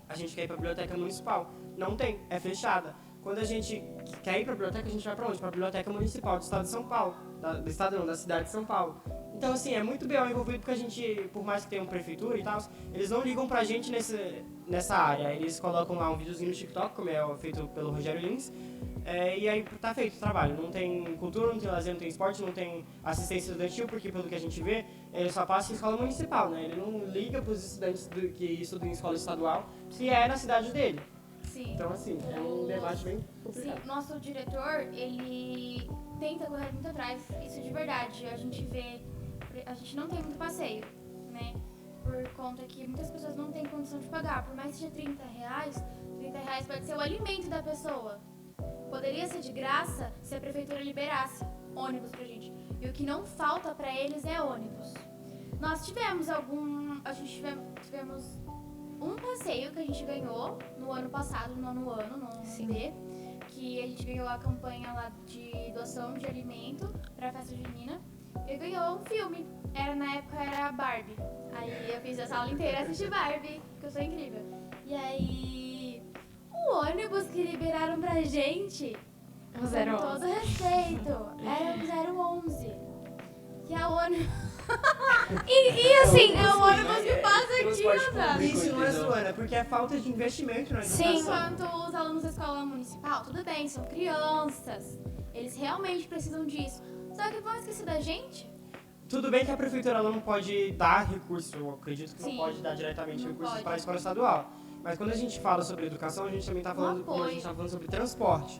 A gente quer ir pra biblioteca municipal. Não tem, é fechada. Quando a gente quer ir pra biblioteca, a gente vai pra onde? Pra biblioteca municipal do estado de São Paulo. Do estado não, da cidade de São Paulo. Então, assim, é muito bem envolvido porque a gente, por mais que tenha uma prefeitura e tal, eles não ligam pra gente nessa área. Eles colocam lá um videozinho no TikTok, como é feito pelo Rogério Lins, e aí tá feito o trabalho. Não tem cultura, não tem lazer, não tem esporte, não tem assistência estudantil, porque pelo que a gente vê, ele só passa em escola municipal, né? Ele não liga pros estudantes que estudam em escola estadual, se é na cidade dele. Sim. Então, assim, é um debate bem complicado. Sim, nosso diretor, ele tenta correr muito atrás, isso de verdade. A gente não tem muito passeio, né? Por conta que muitas pessoas não têm condição de pagar. Por mais que seja R$30 pode ser o alimento da pessoa. Poderia ser de graça se a prefeitura liberasse ônibus pra gente. E o que não falta pra eles é ônibus. Nós tivemos tivemos um passeio que a gente ganhou no ano passado, no nono ano, no Sim. B, que a gente ganhou a campanha lá de doação de alimento pra festa junina. E ganhou um filme. Na época era Barbie. Aí eu fiz essa aula inteira assistir Barbie, porque eu sou incrível. E aí o ônibus que liberaram pra gente, O com 011. todo respeito, era o 011. Que é o ônibus E assim, É o ônibus que passa aqui, Transporte Otávio. público. Isso não é entendeu? zoando, é porque é falta de investimento na Sim. educação. Enquanto os alunos da escola municipal, tudo bem, são crianças. Eles realmente precisam disso. Só que vão esquecer da gente? Tudo bem que a prefeitura ela não pode dar recursos, eu acredito que Sim, não pode dar diretamente não recursos pode. para a escola estadual. Mas quando a gente fala sobre educação, a gente também está falando, como a gente tá falando sobre transporte.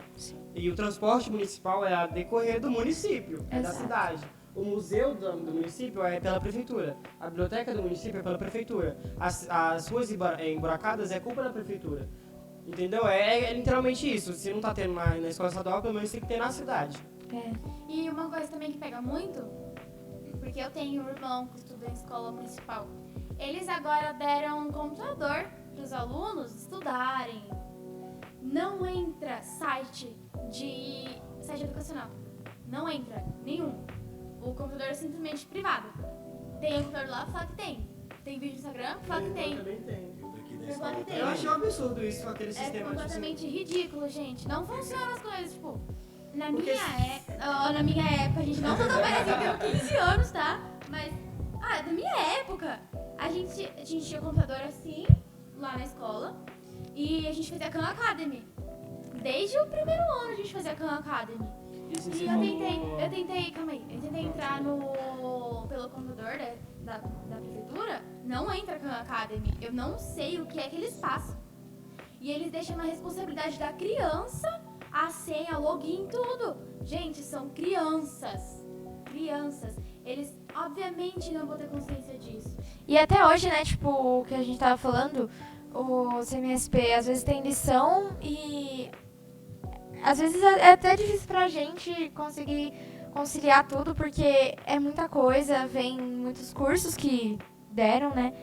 E o transporte municipal é a decorrer do município, é da Exato. cidade. O museu do município é pela prefeitura. A biblioteca do município é pela prefeitura. As ruas emburacadas é culpa da prefeitura. Entendeu? É literalmente isso. Se não tá tendo na escola estadual, pelo menos tem que ter na cidade. E uma coisa também que pega muito, porque eu tenho um irmão que estuda em escola municipal. Eles agora deram um computador para os alunos estudarem. Não entra site educacional. Não entra nenhum. O computador é simplesmente privado. Tem um computador lá, fala que tem. Tem vídeo no Instagram, fala que tem. Também tem. Daqui da Eu escola falei, Eu achei um absurdo isso, aquele É sistema tipo assim, completamente ridículo, gente. Não funcionam as coisas, tipo. Na Porque minha época, a gente não tô trabalhando, eu tenho 15 anos, tá? Mas, na minha época, a gente tinha um computador assim, lá na escola, e a gente fazia Khan Academy. Desde o primeiro ano a gente fazia Khan Academy. Isso E você eu tentei entrar pelo computador da prefeitura, não entra Khan Academy. Eu não sei o que é que eles passam. E eles deixam na responsabilidade da criança a senha, login, tudo. Gente, são crianças. Crianças. Eles, obviamente, não vão ter consciência disso. E até hoje, né, tipo, o que a gente tava falando, o CMSP às vezes tem lição e às vezes é até difícil pra gente conseguir conciliar tudo, porque é muita coisa, vem muitos cursos que deram, né?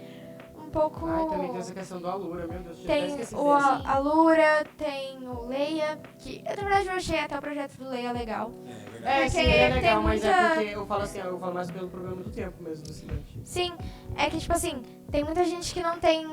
Um pouco. Ai, também tem essa questão do Alura, meu Deus, tinha até Tem esquecido o desse. Alura, tem o Leia, que na verdade eu achei até o projeto do Leia legal. É verdade. É, Porque sim, é legal, tem mas muita- é porque eu falo assim, eu falo mais pelo problema do tempo mesmo do estudante. Sim, é que tipo assim, tem muita gente que não tem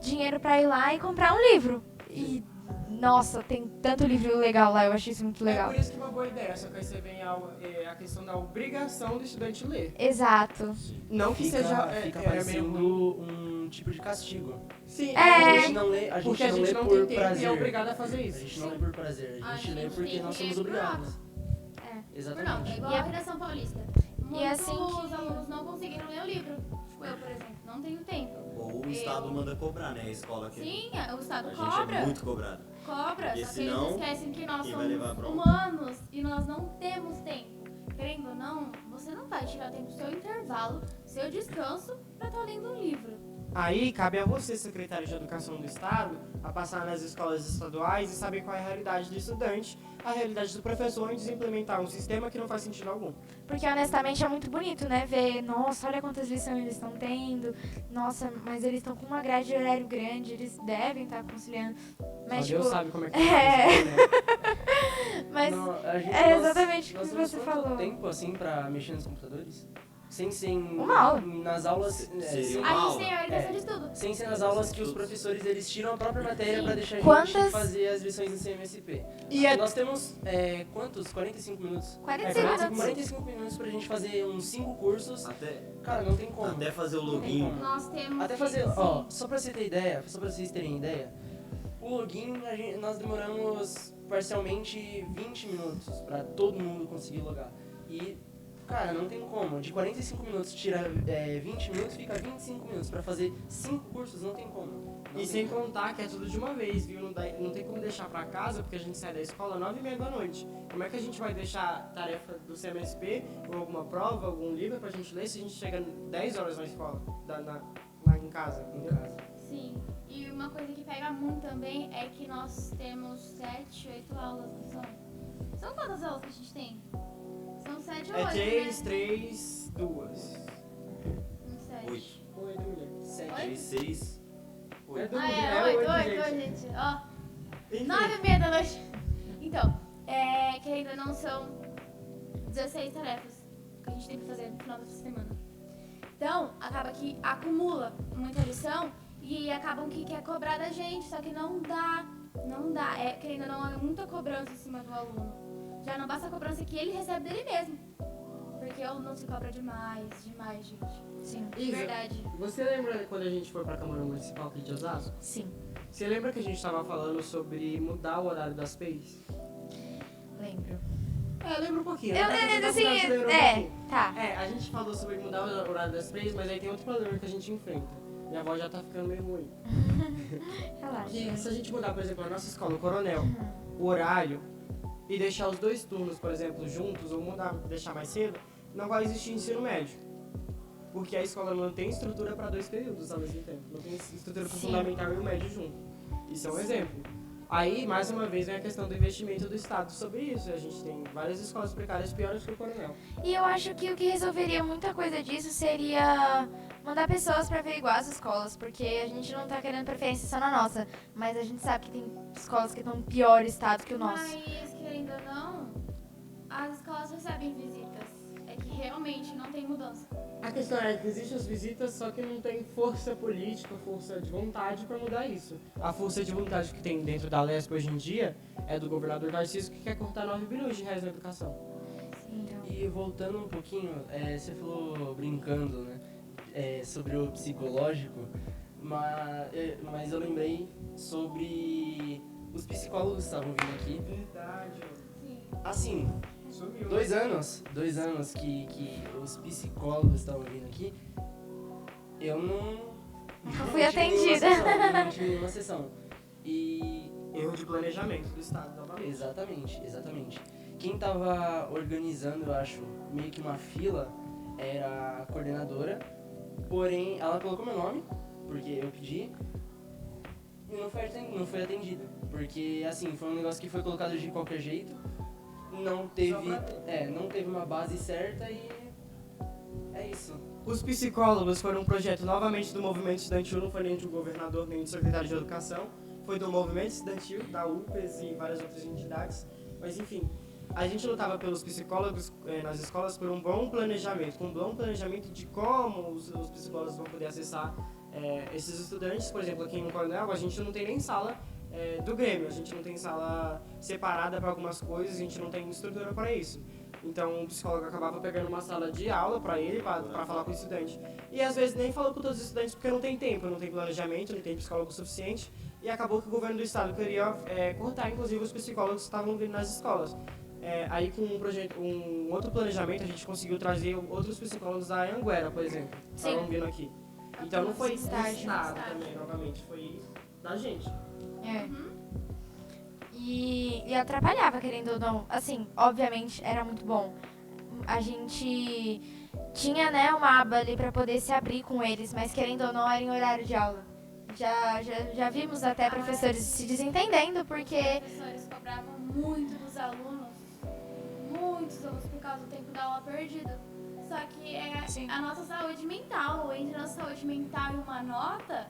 dinheiro pra ir lá e comprar um livro. E, nossa, tem tanto livro legal lá, eu achei isso muito É legal. por isso que é uma boa ideia, só que aí você vem a questão da obrigação do estudante ler. Exato. Não que seja fica meio parecendo ruim. um tipo de castigo. Sim, É. A gente não lê, porque a gente não por tem tempo prazer. e é obrigado a fazer A isso. gente não lê por prazer, a gente lê tem porque que nós ler somos por obrigados. Por não, é Exatamente. igual E a é- Redação Paulista. Muitos assim que- alunos não conseguiram ler o livro. Tipo, eu, por exemplo, não tenho tempo. Ou o Estado manda cobrar, né? A escola que Sim, o Estado a gente cobra. é muito cobrado. Cobra, Porque só que senão, eles esquecem que nós quem vai levar somos bronca? humanos e nós não temos tempo. Querendo ou não, você não vai tirar tempo do seu intervalo, seu descanso, pra estar lendo um livro. Aí cabe a você, secretário de Educação do Estado, a passar nas escolas estaduais e saber qual é a realidade do estudante, a realidade do professor e implementar um sistema que não faz sentido algum. Porque honestamente é muito bonito, né? Ver, nossa, olha quantas lições eles estão tendo. Nossa, mas eles estão com uma grade de horário grande, eles devem estar conciliando. Mas, Só tipo, Deus sabe como é que é. funciona, né? mas A gente- é nós- exatamente o nós que temos você quanto falou. tempo assim pra mexer nos computadores? Sem ser Uma aula. nas aulas. Seria A uma gente tem a orientação É. de tudo. Sem ser nas aulas que os professores eles tiram a própria matéria pra deixar a gente Quantas- fazer as lições no CMSP. E é- Nós temos quantos? 45 minutos? 45 minutos. 45 minutos pra gente fazer uns 5 cursos. Até, Cara, não tem como. até fazer o Não tem login. como. Nós temos. Até fazer, sim. ó, só pra você ter ideia, só pra vocês terem ideia, o login nós demoramos parcialmente 20 minutos pra todo mundo conseguir logar. E, cara, não tem como. De 45 minutos tira 20 minutos, fica 25 minutos. Pra fazer 5 cursos, não tem como. Não E tem sem como. contar que é tudo de uma vez, viu? Não tem como deixar pra casa, porque a gente sai da escola 9h30 da noite. Como é que a gente vai deixar tarefa do CMSP, ou alguma prova, algum livro pra gente ler, se a gente chega 10 horas na escola, lá em casa, entendeu? Sim. E uma coisa que pega muito também é que nós temos 7, 8 aulas, não são? São quantas aulas que a gente tem? São 7 ou 8, É 3, né? 3, 2. Não sei. 8. Oi, mulher. 7, 6, É 8. do- Ah, é é, oito, 8, gente. gente. Ó, Enfim. 9h30 da noite. Então, que ainda não são 16 tarefas que a gente tem que fazer no final da semana. Então, acaba que acumula muita lição e acabam que quer cobrar da gente, só que não dá. Não dá. Querendo ou não, é muita cobrança em cima do aluno. Já não basta a cobrança que ele recebe dele mesmo. Porque não se cobra demais, gente. Sim. De Isa, verdade. Você lembra quando a gente foi pra Câmara Municipal aqui de Osasco? Sim, Você lembra que a gente tava falando sobre mudar o horário das PEIs? lembro. Lembra um pouquinho. Eu, Até que assim, você lembra um pouquinho. tá. A gente falou sobre mudar o horário das PEIs, mas aí tem outro problema que a gente enfrenta. Minha avó já tá ficando meio ruim. Relaxa. Que se a gente mudar, por exemplo, a nossa escola, o Coronel, o horário, e deixar os 2 turnos, por exemplo, juntos, ou mudar, deixar mais cedo, não vai existir ensino médio. Porque a escola não tem estrutura para 2 períodos ao mesmo tempo. Não tem estrutura para o Sim. fundamental e o médio junto. Isso é um exemplo. Aí, mais uma vez, vem a questão do investimento do Estado sobre isso. A gente tem várias escolas precárias piores que o Coronel. E eu acho que o que resolveria muita coisa disso seria mandar pessoas pra averiguar as escolas, porque a gente não tá querendo preferência só na nossa, mas a gente sabe que tem escolas que estão em pior estado que o nosso. Mas, querendo ou não, as escolas recebem visitas. É que realmente não tem mudança. A questão é que existem as visitas, só que não tem força política, força de vontade para mudar isso. A força de vontade que tem dentro da Lesp hoje em dia é do governador Tarcísio, que quer cortar 9 bilhões de reais na educação. Então, E voltando um pouquinho, você falou brincando, né, sobre o psicológico, mas eu lembrei sobre os psicólogos que estavam vindo aqui. Verdade, Sim. Assim, sumiu. 2 anos que os psicólogos estavam vindo aqui, eu não fui tive nenhuma atendida. sessão, não tive nenhuma sessão. E Erro de planejamento do Estado, novamente. Exatamente. Quem tava organizando, eu acho, meio que uma fila era a coordenadora, porém ela colocou meu nome, porque eu pedi, e não foi atendida. Porque, assim, foi um negócio que foi colocado de qualquer jeito, não teve uma base certa e é isso. Os psicólogos foram um projeto novamente do movimento estudantil, não foi nem do governador nem do secretário de educação, foi do movimento estudantil, da UPES e várias outras entidades, mas enfim, a gente lutava pelos psicólogos nas escolas por um bom planejamento, com um bom planejamento de como os psicólogos vão poder acessar esses estudantes. Por exemplo, aqui no Coronel a gente não tem nem sala do Grêmio, a gente não tem sala separada para algumas coisas, a gente não tem estrutura para isso. Então o psicólogo acabava pegando uma sala de aula para ele, para falar com o estudante. E às vezes nem falou com todos os estudantes porque não tem tempo, não tem planejamento, não tem psicólogo suficiente. E acabou que o governo do estado queria cortar inclusive os psicólogos que estavam vindo nas escolas. Aí com um outro planejamento a gente conseguiu trazer outros psicólogos da Anhanguera, por exemplo, que Sim. estavam vindo aqui. Então não foi do Estágio. estado também, novamente, foi da gente. E atrapalhava, querendo ou não. Assim, obviamente era muito bom. A gente tinha, né, uma aba ali pra poder se abrir com eles, mas querendo ou não era em horário de aula. Já vimos até professores se desentendendo, porque Os professores cobravam muito dos alunos, muitos alunos, por causa do tempo da aula perdido. Só que Sim. a nossa saúde mental, entre a nossa saúde mental e uma nota,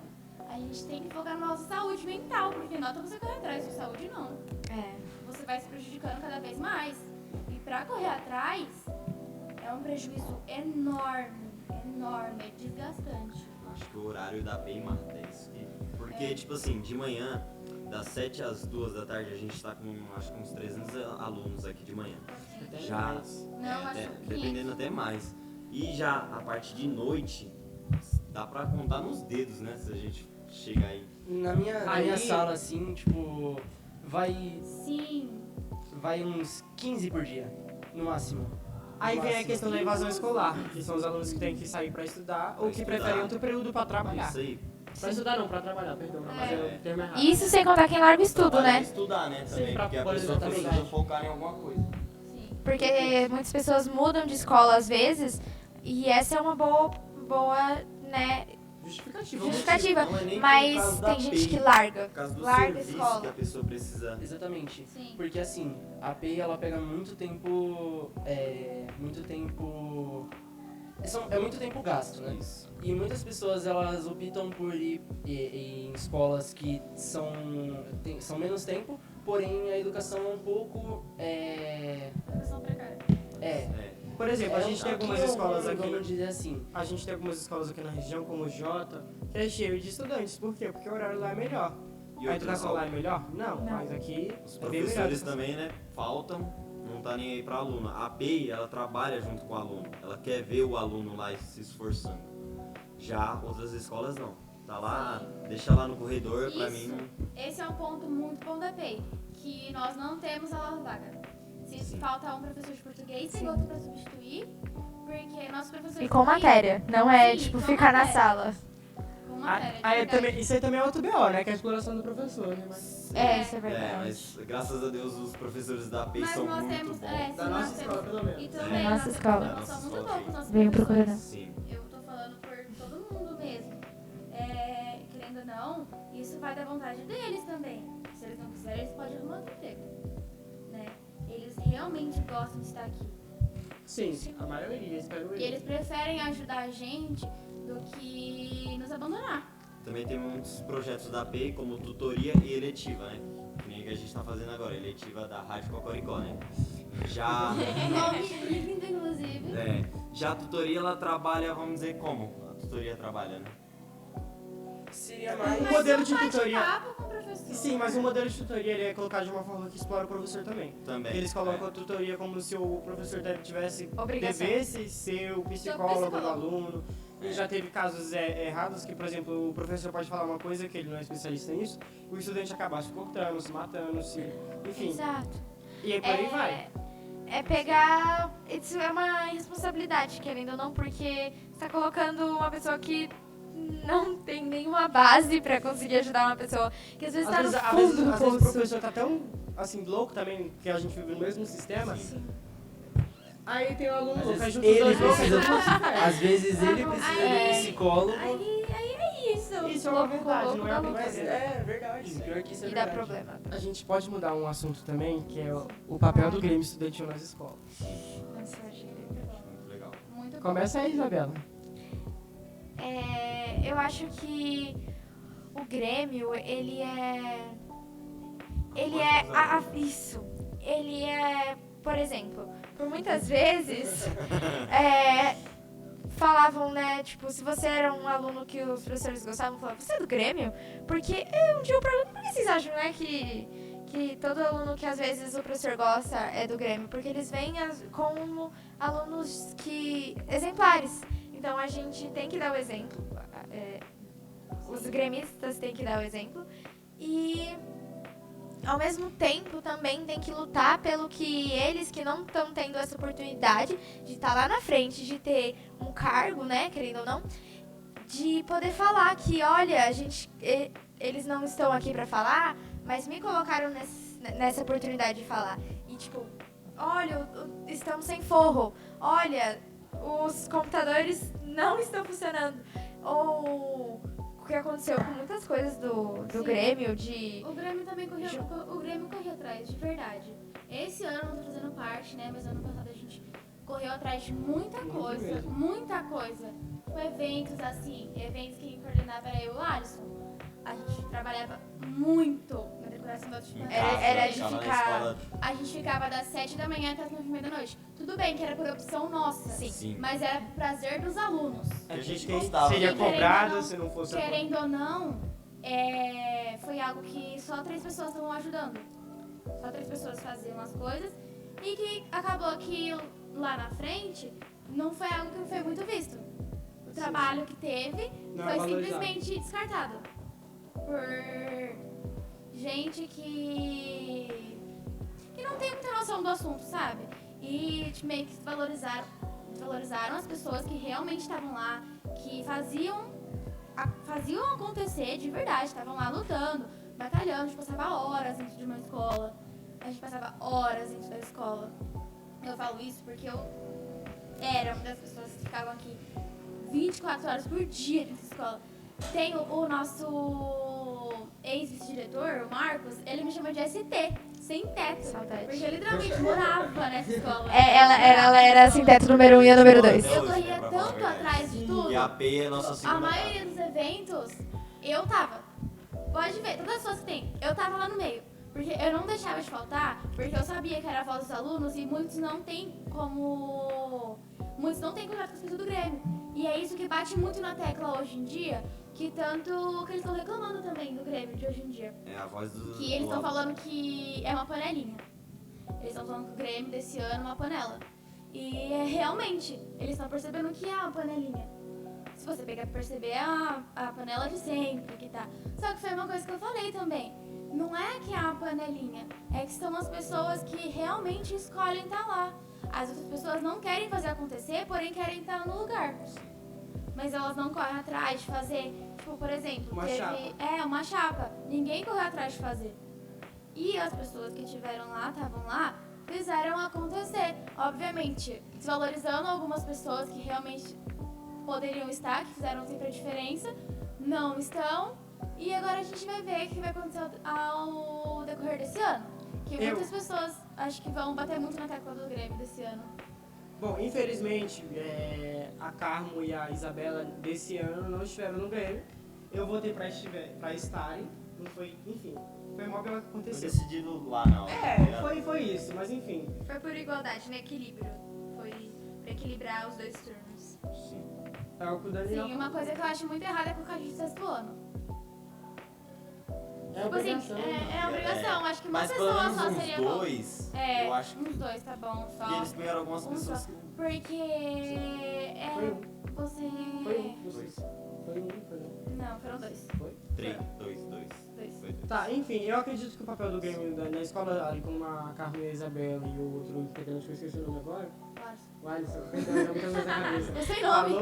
a gente tem que focar na nossa saúde mental, porque nota você corre atrás, sua saúde não. Você vai se prejudicando cada vez mais. E pra correr atrás, é um prejuízo enorme, é desgastante. Acho que o horário da PEI mata isso. Porque, tipo assim, de manhã, das 7 às 2 da tarde, a gente tá com, acho que uns 300 alunos aqui de manhã. Até Já, mais. Não, acho que dependendo até mais. E já a parte de noite, dá pra contar nos dedos, né? Se a gente chegar aí. Na minha sala, assim, tipo, vai sim. uns 15 por dia, no máximo. Aí vem a Máximo. questão da evasão escolar, que são os alunos que têm que sair para estudar ou que estudar. preferem outro período para trabalhar. Isso aí. Para estudar não, para trabalhar, perdão, mas é o termo errado. isso sem contar quem larga o estudo, Trabalhar e né? estudar, né? Também, Sim, pra porque a poder pessoa exatamente. precisa focar em alguma coisa. Sim. Porque muitas pessoas mudam de escola às vezes, e essa é uma boa, né, justificativa. Não é nem por Mas causa da tem gente PEI, que larga. Por causa do Larga a serviço escola. que a pessoa precisa. Exatamente. Sim. Porque assim, a PEI ela pega muito tempo. É muito tempo gasto, né? Isso. E muitas pessoas elas optam por ir em escolas que são menos tempo, porém a educação é um pouco. Educação precária. Por exemplo, a gente tem algumas escolas aqui, Vamos dizer assim. a gente tem algumas escolas aqui na região, como o Jota, que é cheio de estudantes. Por quê? Porque o horário lá é melhor. E A outra, educação lá é melhor? Não, mas aqui os é bem melhor. professores também, né? Faltam, não tá nem aí para aluno. A APEI, ela trabalha junto com o aluno. Ela quer ver o aluno lá se esforçando. Já outras escolas não. Tá lá, deixa lá no corredor, pra Isso. mim. Esse é um ponto muito bom da PEI, que nós não temos aula vaga. Se Sim. falta um professor de português, tem outro para substituir, porque nosso professor... E com matéria, não é Sim, tipo com ficar na matéria. sala. Com matéria, de Aí verdade. também, isso aí também é outro BO, né? Que é a exploração do professor, né? Mas É, isso é É, verdade. mas graças a Deus os professores da APEI Mas são nós muito temos... bons. sim, da nós nossa temos- escola, pelo menos. E também Da nossa nós escola. temos uma noção muito boa com os nossos Venho professores. procurando. Sim. Eu tô falando por todo mundo mesmo. Querendo ou não, isso vai da vontade deles também. Se eles não quiserem, eles podem arrumar outro emprego. Né? Eles realmente gostam de estar aqui. Sim, a maioria, espero eu. E eles preferem ajudar a gente do que nos abandonar. Também tem muitos projetos da APEI, como tutoria e eletiva, né? Que nem que a gente tá fazendo agora, eletiva da Rádio Cocoricó, né? Já, Nome lindo, inclusive. já a tutoria, ela trabalha, vamos dizer, como a tutoria trabalha, né? Seria O mais... modelo de Mas um tutoria. bate-papo com o professor. Sim, mas o modelo de tutoria ele é colocado de uma forma que explora o professor também. Também. Eles colocam a tutoria como se o professor tivesse Obrigação. devesse ser o psicólogo do psicólogo. aluno. E já teve casos errados que, por exemplo, o professor pode falar uma coisa que ele não é especialista nisso, o estudante acaba se cortando, se matando, enfim. Exato. E aí por aí vai. É pegar. Isso é uma responsabilidade, querendo ou não, porque você tá colocando uma pessoa que não tem nenhuma base pra conseguir ajudar uma pessoa que às vezes tá no Às fundo vezes do o poço. professor tá tão assim, louco também, que a gente vive no mesmo sistema. Aí tem o aluno Às louco, aí vezes junta os ele dois loucos. precisa, às vezes ele precisa de um psicólogo. Aí é isso. Isso é uma Louco, verdade, louco não é dá uma loucura. Mas brincadeira. é verdade, pior que isso é E dá verdade. problema. A gente pode mudar um assunto também, que é o papel do Grêmio Estudantil nas escolas. Nossa, eu achei muito bom. Muito legal. Muito bom. Começa aí, Isabela. Eu acho que o Grêmio, ele é. Isso. Ele é, por exemplo, por muitas vezes falavam, né, tipo, se você era um aluno que os professores gostavam, falavam, você é do Grêmio? Porque um dia eu pergunto, por que vocês acham, né, que todo aluno que às vezes o professor gosta é do Grêmio? Porque eles vêm como alunos exemplares. Então a gente tem que dar o exemplo. Os gremistas têm que dar o exemplo. E ao mesmo tempo também tem que lutar pelo que eles que não estão tendo essa oportunidade de estar lá na frente, de ter um cargo, né, querendo ou não, de poder falar que, olha, eles não estão aqui para falar, mas me colocaram nessa oportunidade de falar. E tipo, olha, estamos sem forro. Olha, os computadores não estão funcionando. Ou o que aconteceu com muitas coisas do Sim. Grêmio, de... O Grêmio também corria atrás, de verdade. Esse ano eu não tô fazendo parte, né? Mas ano passado a gente correu atrás de muita coisa. mesmo. Muita coisa. Com eventos assim, eventos que coordenava era eu e o Alisson. A gente trabalhava muito na decoração da autoestima. Era de Ficava na ficar- escola. A gente ficava das 7 da manhã até as 9h30 da noite. Tudo bem que era por opção nossa. Sim. Mas era pro prazer dos alunos. A gente Quem gostava. seria Querendo ou cobrado não, se não fosse... Querendo ou não, foi algo que só 3 pessoas estavam ajudando. Só 3 pessoas faziam as coisas. E que acabou que lá na frente não foi algo que foi muito visto. O trabalho que teve Não foi é valorizado. simplesmente descartado. Por gente que não tem muita noção do assunto, sabe? E meio que desvalorizaram as pessoas que realmente estavam lá, que faziam acontecer de verdade, estavam lá lutando, batalhando. A gente passava horas dentro de uma escola. A gente passava horas dentro da escola. Eu falo isso porque eu era uma das pessoas que ficavam aqui 24 horas por dia dentro da escola. Tem o nosso ex-vice-diretor, o Marcos, ele me chama de ST, sem teto. Saudade. Porque eu literalmente morava nessa escola. Ela era assim, teto número 1 e a número 2. Eu corria tanto atrás de tudo. E a APEI é a nossa A segunda maioria dos eventos, eu tava. Pode ver, todas as pessoas que tem, eu tava lá no meio. Porque eu não deixava de faltar, porque eu sabia que era a voz dos alunos e muitos não têm contato com as pessoas do Grêmio. E é isso que bate muito na tecla hoje em dia, que tanto que eles estão reclamando também do Grêmio de hoje em dia. É a voz do. Que eles do estão aluno. falando que é uma panelinha. eles estão usando o Grêmio desse ano uma panela. E realmente, eles estão percebendo que é uma panelinha. Se você pegar pra perceber, é a panela de sempre que tá. Só que foi uma coisa que eu falei também. Não é que é uma panelinha, é que são as pessoas que realmente escolhem estar lá. As outras pessoas não querem fazer acontecer, porém querem estar no lugar. Mas elas não correm atrás de fazer, tipo, por exemplo, Uma chapa. uma chapa. Ninguém correu atrás de fazer. E as pessoas que estiveram lá, estavam lá, fizeram acontecer. Obviamente, desvalorizando algumas pessoas que realmente poderiam estar, que fizeram sempre a diferença, não estão. E agora a gente vai ver o que vai acontecer ao decorrer desse ano. Que muitas pessoas acho que vão bater muito na tecla do Grêmio desse ano. Bom, infelizmente, a Carmo e a Isabela desse ano não estiveram no Grêmio. Eu votei pra estarem, não foi, enfim, foi mal pelo que Foi aconteceu. decidido lá na hora. Foi isso, mas enfim. Foi por igualdade, no equilíbrio. Foi pra equilibrar os dois turnos. Sim. É o que o Daniel. Sim, uma coisa que eu acho muito errada é colocar a gente no sexto ano. É Tipo assim, obrigação. é obrigação. Acho que uma Mas pelo pessoa menos só uns seria bom. dois, É, eu acho que... uns dois tá bom, só. E eles pegaram algumas Um pessoas só. que... Porque Foi um. você... Foi um, vocês. Foi um. Não, foram dois. Dois. Dois. Tá, enfim, eu acredito que o papel do Grêmio na escola, ali como a Carmen e a Isabela e o outro integrante que eu esqueci o nome agora, o Alisson, perdão, muitas vezes na cabeça. Eu sei nome.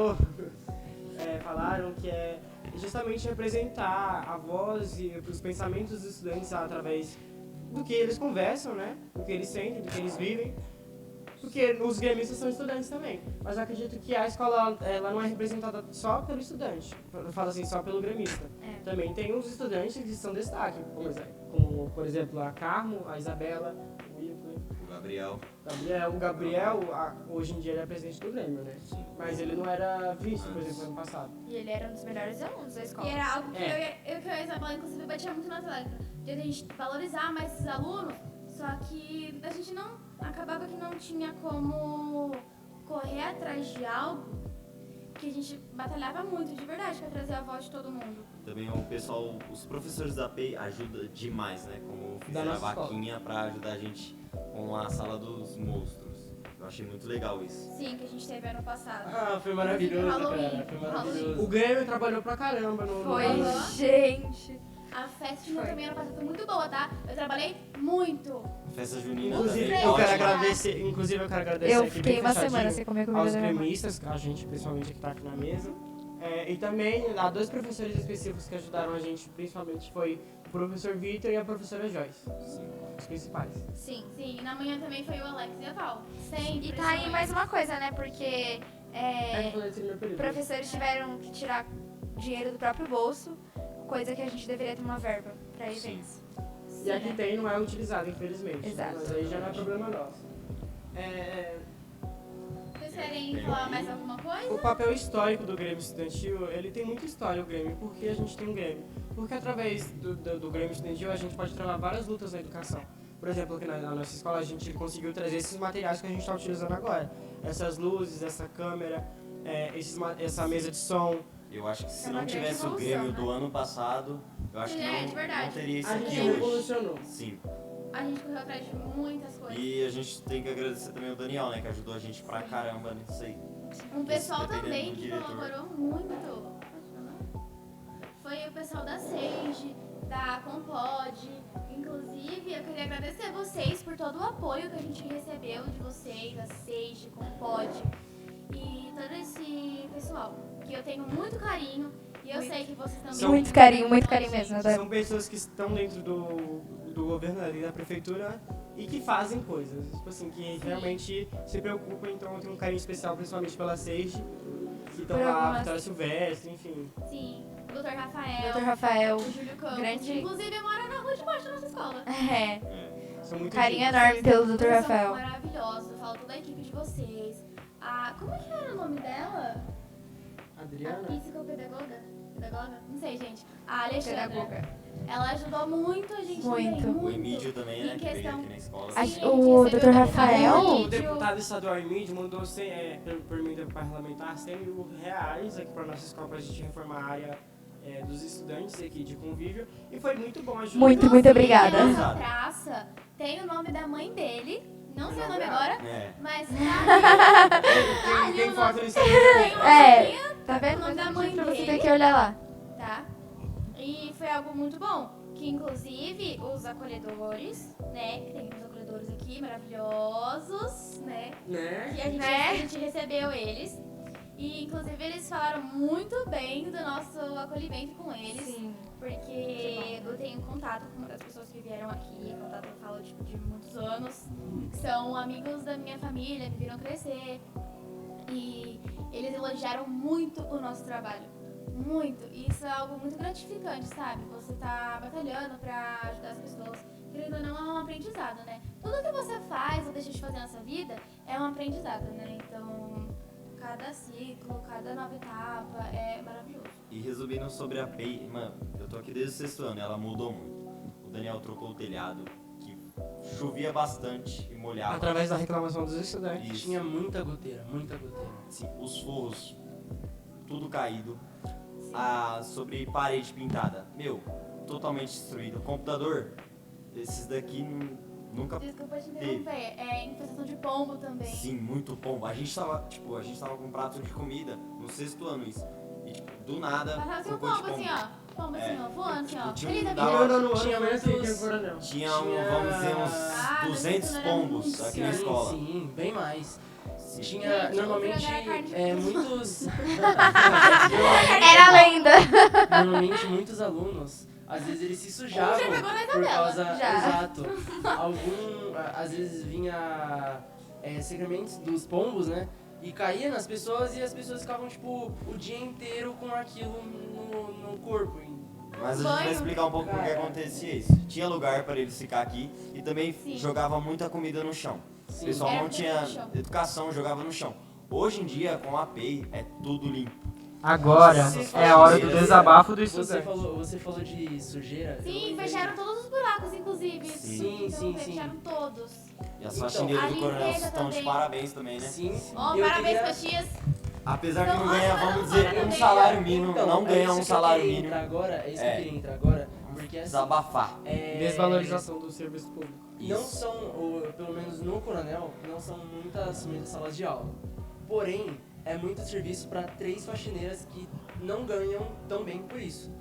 Falaram que é justamente representar a voz e os pensamentos dos estudantes através do que eles conversam, né? Do que eles sentem, do que eles vivem. Porque os gremistas são estudantes também. Mas eu acredito que a escola ela não é representada só pelo estudante. Eu falo assim, só pelo gremista. É. Também tem os estudantes que são destaque, como por exemplo, a Carmo, a Isabela, o Wilton, O Gabriel. o Gabriel, hoje em dia ele é presidente do Grêmio, né? Mas ele não era vice, por exemplo, ano passado. E ele era um dos melhores alunos da escola. E era algo que É. eu e a Isabela, inclusive, batia muito na tecla. De a gente valorizar mais esses alunos, só que a gente não... Acabava que não tinha como correr atrás de algo que a gente batalhava muito, de verdade, pra trazer a voz de todo mundo. Também o pessoal, os professores da PEI ajudam demais, né? Como fizeram a nossa escola. vaquinha pra ajudar a gente com a sala dos monstros. Eu achei muito legal isso. Sim, que a gente teve ano passado. Ah, foi maravilhoso, Halloween. cara. Foi maravilhoso. Halloween. O Grêmio trabalhou pra caramba no Foi, Aham. gente. A festa de meu também ano passado foi muito boa, tá? Eu trabalhei muito. Festa junina Inclusive, também. eu quero ótimo. agradecer Eu aqui fiquei bem uma fechadinho semana sem comer comida aos da minha mãe. gremistas, a gente principalmente que tá aqui na mesa. E também a dois professores específicos que ajudaram a gente, principalmente foi o professor Vitor e a professora Joyce, os principais. Sim. Sim, e na manhã também foi o Alex e a Val. Sempre. E tá aí mais uma coisa, né? Porque É, falei desse meu período. professores tiveram que tirar dinheiro do próprio bolso, coisa que a gente deveria ter uma verba pra eventos. E aqui tem não é utilizado, infelizmente. Exato. Mas aí já não é problema nosso. Vocês querem falar mais alguma coisa? O papel histórico do Grêmio Estudantil, ele tem muita história, o Grêmio. Por que a gente tem um Grêmio? Porque através do Grêmio Estudantil a gente pode travar várias lutas na educação. Por exemplo, aqui na nossa escola a gente conseguiu trazer esses materiais que a gente está utilizando agora. Essas luzes, essa câmera, essa mesa de som. Eu acho que se É uma não grande tivesse o evolução, Grêmio né? do ano passado, eu acho que É, de verdade. não teria isso A aqui gente hoje. revolucionou. Sim. A gente correu atrás de muitas coisas. E a gente tem que agradecer também o Daniel, né? Que ajudou a gente pra caramba nisso aí. Um pessoal dependendo também do que diretor. colaborou muito. Foi o pessoal da Sage, da Compod. Inclusive, eu queria agradecer a vocês por todo o apoio que a gente recebeu de vocês, da Sage, Compod e todo esse pessoal. Que eu tenho muito carinho e eu sei que vocês também têm Muito carinho mesmo. Adoro. São pessoas que estão dentro do governo ali, da prefeitura, e que fazem coisas. Tipo assim, que realmente se preocupam, então eu tenho um carinho especial, principalmente pela Sage, que estão Por lá, algumas- Vitória Silvestre, enfim. Sim, o Dr. Rafael, Dr. Rafael, o Júlio Campos. grande- Inclusive, mora na rua de baixo da nossa escola. é, São muito carinho gentis. enorme pelo Dr. Vocês são Rafael. maravilhosos, eu falo toda a equipe de vocês. Como é que era o nome dela? A Adriana? psicopedagoga? Pedagoga? Não sei, gente. A Alexandra. Pedagoga. Ela ajudou muito a gente Muito. também, O muito. Emílio também, né? Em Que veio questão- aqui na escola. A- Sim, o recebeu Dr. Rafael? O vídeo. deputado estadual Emílio mandou por mim da parlamentar R$100 mil aqui para nossa escola para a gente reformar a área dos estudantes aqui de convívio e foi muito bom ajudar. Muito obrigada. A nossa praça tem o nome da mãe dele, não sei o nome agora, É. mas Tem o foto nome- no Instagram. tem uma É. fotinha, Tá vendo? o nome da mãe Pra você dele. ter que olhar lá. Tá? E foi algo muito bom. Que inclusive os acolhedores, né? Que tem os acolhedores aqui maravilhosos, né? Né? Que a gente recebeu eles. E inclusive eles falaram muito bem do nosso acolhimento com eles. Sim. Porque eu tenho contato com uma das pessoas que vieram aqui, contato eu falo tipo, de muitos anos, que são amigos da minha família, me viram crescer. E eles elogiaram muito o nosso trabalho. Muito. E isso é algo muito gratificante, sabe? Você tá batalhando pra ajudar as pessoas. Querendo ou não, é um aprendizado, né? Tudo que você faz ou deixa de fazer nessa vida é um aprendizado, né? Então, cada ciclo, cada nova etapa é maravilhoso. E resumindo sobre a PEI, mano, eu tô aqui desde o sexto ano, ela mudou muito. O Daniel trocou o telhado, que chovia bastante e molhava. Através da reclamação dos estudantes. Isso. Tinha muita goteira, muita goteira. Assim, os forros, tudo caído. Sobre parede pintada, meu, totalmente destruído. Computador, esses daqui nunca. Desculpa te interromper, é infestação de pombo também. Sim, muito pombo. A gente tava com um prato de comida no sexto ano isso. E tipo, do nada, Passava assim um cocô de pombo assim, ó. Pombo assim, ó, voando assim, ó. Tinha um Feliz da da vida. hora. No ano Tinha foi assim, muitos- que agora não. Tinha, Tinha- vamos dizer, uns Ah, 200 mas isso não era pombos muito. aqui na Sim, escola. sim, bem mais. Sim. Tinha Gente, normalmente o frango era carne de muitos. Era a lenda. Normalmente muitos alunos, às vezes eles se sujavam já pegou na por tabela. causa. Já. Exato. Às vezes vinha segmentos dos pombos, né? E caía nas pessoas e as pessoas ficavam tipo o dia inteiro com aquilo no corpo. Mas a gente vai Banho. explicar um pouco por que Cara. acontecia isso. Tinha lugar para eles ficar aqui e também Sim. jogava muita comida no chão. O Sim. pessoal Era não tudo tinha no chão. educação, jogava no chão. Hoje em dia, com a PEI, é tudo limpo. Agora Você é a hora do falou de desabafo do Você estudante. você falou de sujeira. Sim, eu lembrei- fecharam todos os buracos, inclusive. Sim, Então, sim, fecharam todos. E as Então, faxineiras a do Coronel limpeza estão de também. parabéns também, né? Sim. Ó, Eu parabéns, queria- Caxias. Apesar que não Então, ganha, olha, vamos olha, dizer, olha, um olha, salário mínimo, Então, não é ganha isso um que eu salário queria mínimo. entrar agora, é isso que É. eu queria entrar agora, porque assim, Desabafar. Desvalorização do serviço público. não são, ou, pelo menos no Coronel, não são muitas salas de aula. Porém, é muito serviço para 3 faxineiras que não ganham tão bem por isso.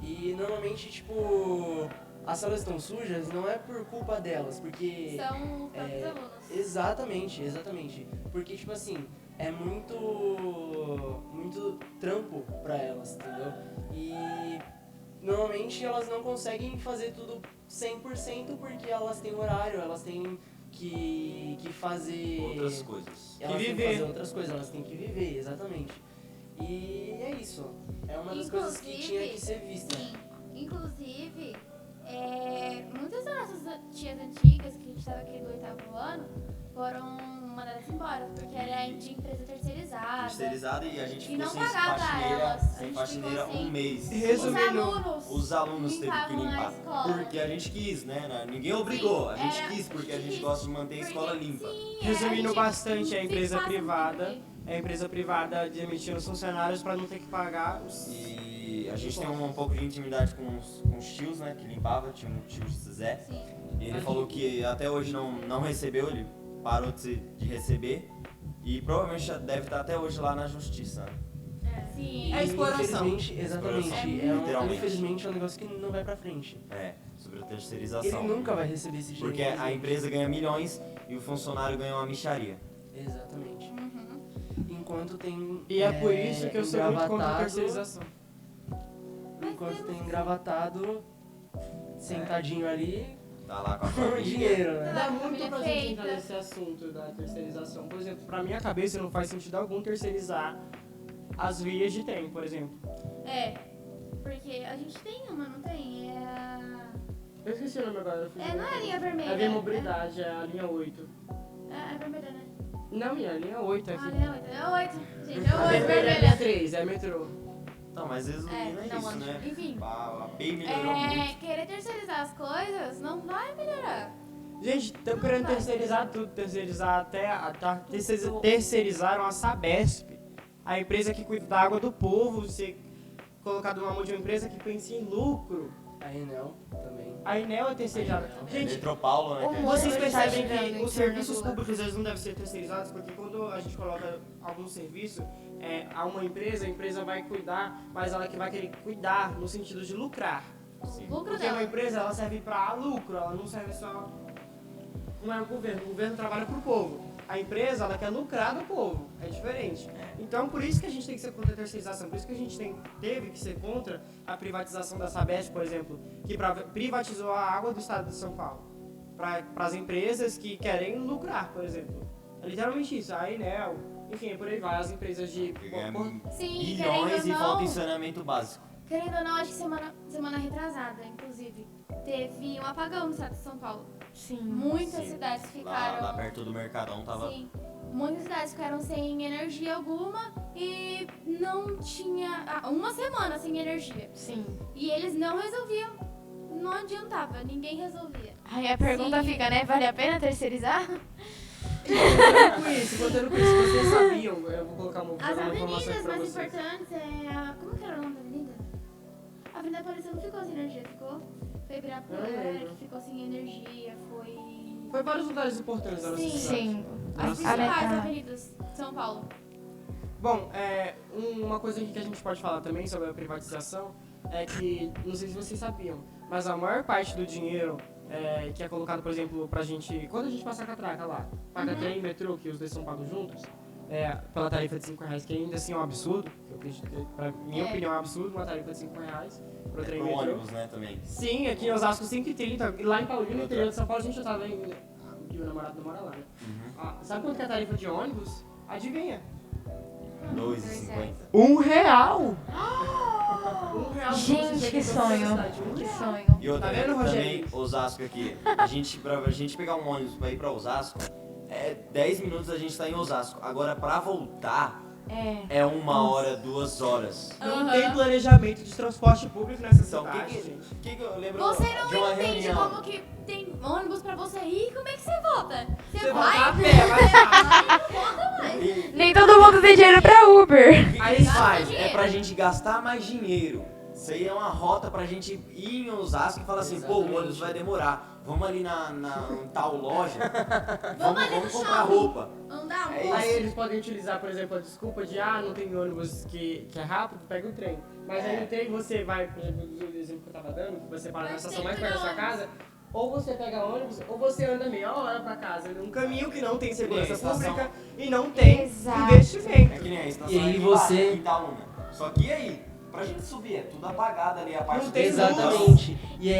E normalmente, tipo, as salas estão sujas não é por culpa delas, porque... São os próprios alunos. Exatamente. Porque, tipo assim, é muito trampo pra elas, entendeu? E normalmente elas não conseguem fazer tudo 100% porque elas têm horário, elas têm que fazer... Outras coisas. Elas têm que viver. fazer outras coisas, elas têm que viver, exatamente. E é isso. É uma das coisas que tinha que ser vista. Sim, inclusive, muitas das nossas tias antigas, que a gente estava aqui do 8º ano, foram mandadas embora, porque era de empresa terceirizada. Terceirizada e a gente E ficou não sem pagava faxineira, elas. A sem gente faxineira ficou sem. um mês. Resumindo, Os alunos teve que limpavam a limpar. escola. Porque a gente quis, né? Ninguém obrigou, a gente Era- quis porque a gente quis, gosta de manter a escola porque- limpa. sim, Resumindo a gente bastante, a se empresa passa muito privada bem. é a empresa privada demitindo os funcionários para não ter que pagar os... E a gente tem um pouco de intimidade com os tios, né? Que limpava, tinha um tio Zé. Sim. E ele falou que até hoje não recebeu, ele parou de receber. E provavelmente já deve estar até hoje lá na justiça. Sim. É exploração. Infelizmente, exatamente. Literalmente. Infelizmente é um negócio que não vai pra frente. É, sobre a terceirização. Ele nunca vai receber esse dinheiro. Porque a empresa ganha milhões e o funcionário ganha uma mixaria. Exatamente. Uhum. Enquanto tem. E é por isso que eu sou muito contra a engravatado- terceirização. Enquanto tem engravatado, sentadinho ali, Tá lá com a com família. dinheiro, né? Dá Família muito pra gente feita. entrar nesse assunto da terceirização. Por exemplo, pra minha cabeça não faz sentido algum terceirizar as vias de trem, por exemplo. Porque a gente tem uma, não tem? É a... Eu esqueci o nome agora. não é a linha vermelha. É a Via Mobilidade, é a linha 8. É vermelha, né? Não, minha, a linha 8 é Ah, a aqui. linha 8. É 8, gente. É A 8 vermelha é a linha vermelha. 3, é metrô. Então, mas resumindo é não, isso, acho- né? enfim. A PEI melhorou muito. Querer terceirizar as coisas não vai melhorar. Gente, estão querendo terceirizar tudo, terceirizar até. Terceirizaram a Sabesp, a empresa que cuida da água do povo. colocado na mão de uma empresa que pensa em lucro. A Enel também. A Enel é terceirizada. Gente, Metropaulo, né? o que é- mundo vocês tá percebem girando em que torno os serviços do- públicos eles não devem ser terceirizados, porque quando a gente coloca algum serviço a uma empresa, a empresa vai cuidar, mas ela que vai querer cuidar no sentido de lucrar. O lucro Porque uma dela. empresa ela serve para lucro, ela não serve só. Não é o governo trabalha para o povo. A empresa ela quer lucrar do povo, é diferente. Então por isso que a gente tem que ser contra a terceirização, por isso que a gente teve que ser contra a privatização da Sabesp, por exemplo, que privatizou a água do estado de São Paulo para as empresas que querem lucrar, por exemplo. É literalmente isso, a Enel, enfim, por aí vai, as empresas de. que ganha Sim, bilhões e querendo ou falta em não, saneamento básico. querendo ou não, acho que semana retrasada, inclusive, teve um apagão no estado de São Paulo. Sim. Muitas Sim. cidades Lá ficaram... perto do Mercadão tava. Sim, muitas cidades ficaram sem energia alguma e não tinha... uma semana sem energia. Sim. E eles não resolviam. Não adiantava, ninguém resolvia. Aí a pergunta Sim. fica, né? Vale a pena terceirizar? Contando com isso, vocês sabiam, eu vou colocar uma, As jogar uma informação avenidas aqui pra mais vocês. importantes é a... Como que era o nome da avenida? A Avenida Paulista não ficou sem energia, ficou? Foi Eu Ibirapuera, lembro. que ficou sem energia, foi... Foi vários lugares importantes da nossa cidade. Sim. As Nossa, principais a- avenidas de São Paulo. Bom, uma coisa aqui que a gente pode falar também sobre a privatização é que, não sei se vocês sabiam, mas a maior parte do dinheiro que é colocado, por exemplo, pra gente, quando a gente passa a catraca lá, paga trem e metrô, que os dois são pagos juntos, pela tarifa de R$5, que ainda assim é um absurdo, que eu acredito que, pra minha opinião, é um absurdo uma tarifa de R$5 pro trem e Pro metrô. ônibus, né, também. Sim, aqui em Osasco 5,30, e lá em Paulínia, no interior de São Paulo, a gente já tava em... E o namorado não mora lá, né? Sabe quanto que é a tarifa de ônibus? Adivinha? 2,50. R$1! R$1 Gente, que sonho. Que sonho. E outra, Tá vendo, também, Rogério? Osasco aqui. Pra gente pegar um ônibus pra ir pra Osasco, 10 minutos a gente tá em Osasco. Agora, pra voltar, é 1 hora, 2 horas. Não tem planejamento de transporte público nessa Então, cidade, gente. que eu lembro Você de não uma entende reunião. como que tem ônibus pra você ir, como é que você volta? Você vai volta a pé, vai lá. e não volta mais. E- Nem todo mundo tem dinheiro pra Uber. O que Aí eles gasta fazem? dinheiro. É pra gente gastar mais dinheiro. Isso aí é uma rota pra gente ir em Osasco e falar assim, pô, o Exatamente. ônibus vai demorar. Vamos ali na tal loja, Vamos ali no vamos comprar shopping. roupa. Andar um É pouco. Aí eles podem utilizar, por exemplo, a desculpa de não tem ônibus que é rápido, pega o trem. Mas aí no trem você vai, por exemplo, do exemplo que eu tava dando, que você para na Mas estação tem mais que perto da sua pegar casa, ou você pega ônibus, ou você anda meia hora pra casa, num caminho que não tem segurança Estação. pública e não tem Exato. investimento. É que nem a estação E aí aqui você- embaixo, em Itaúna. Só que e aí? Pra gente subir, é tudo apagado ali, a parte Não do tem estação. Exatamente. E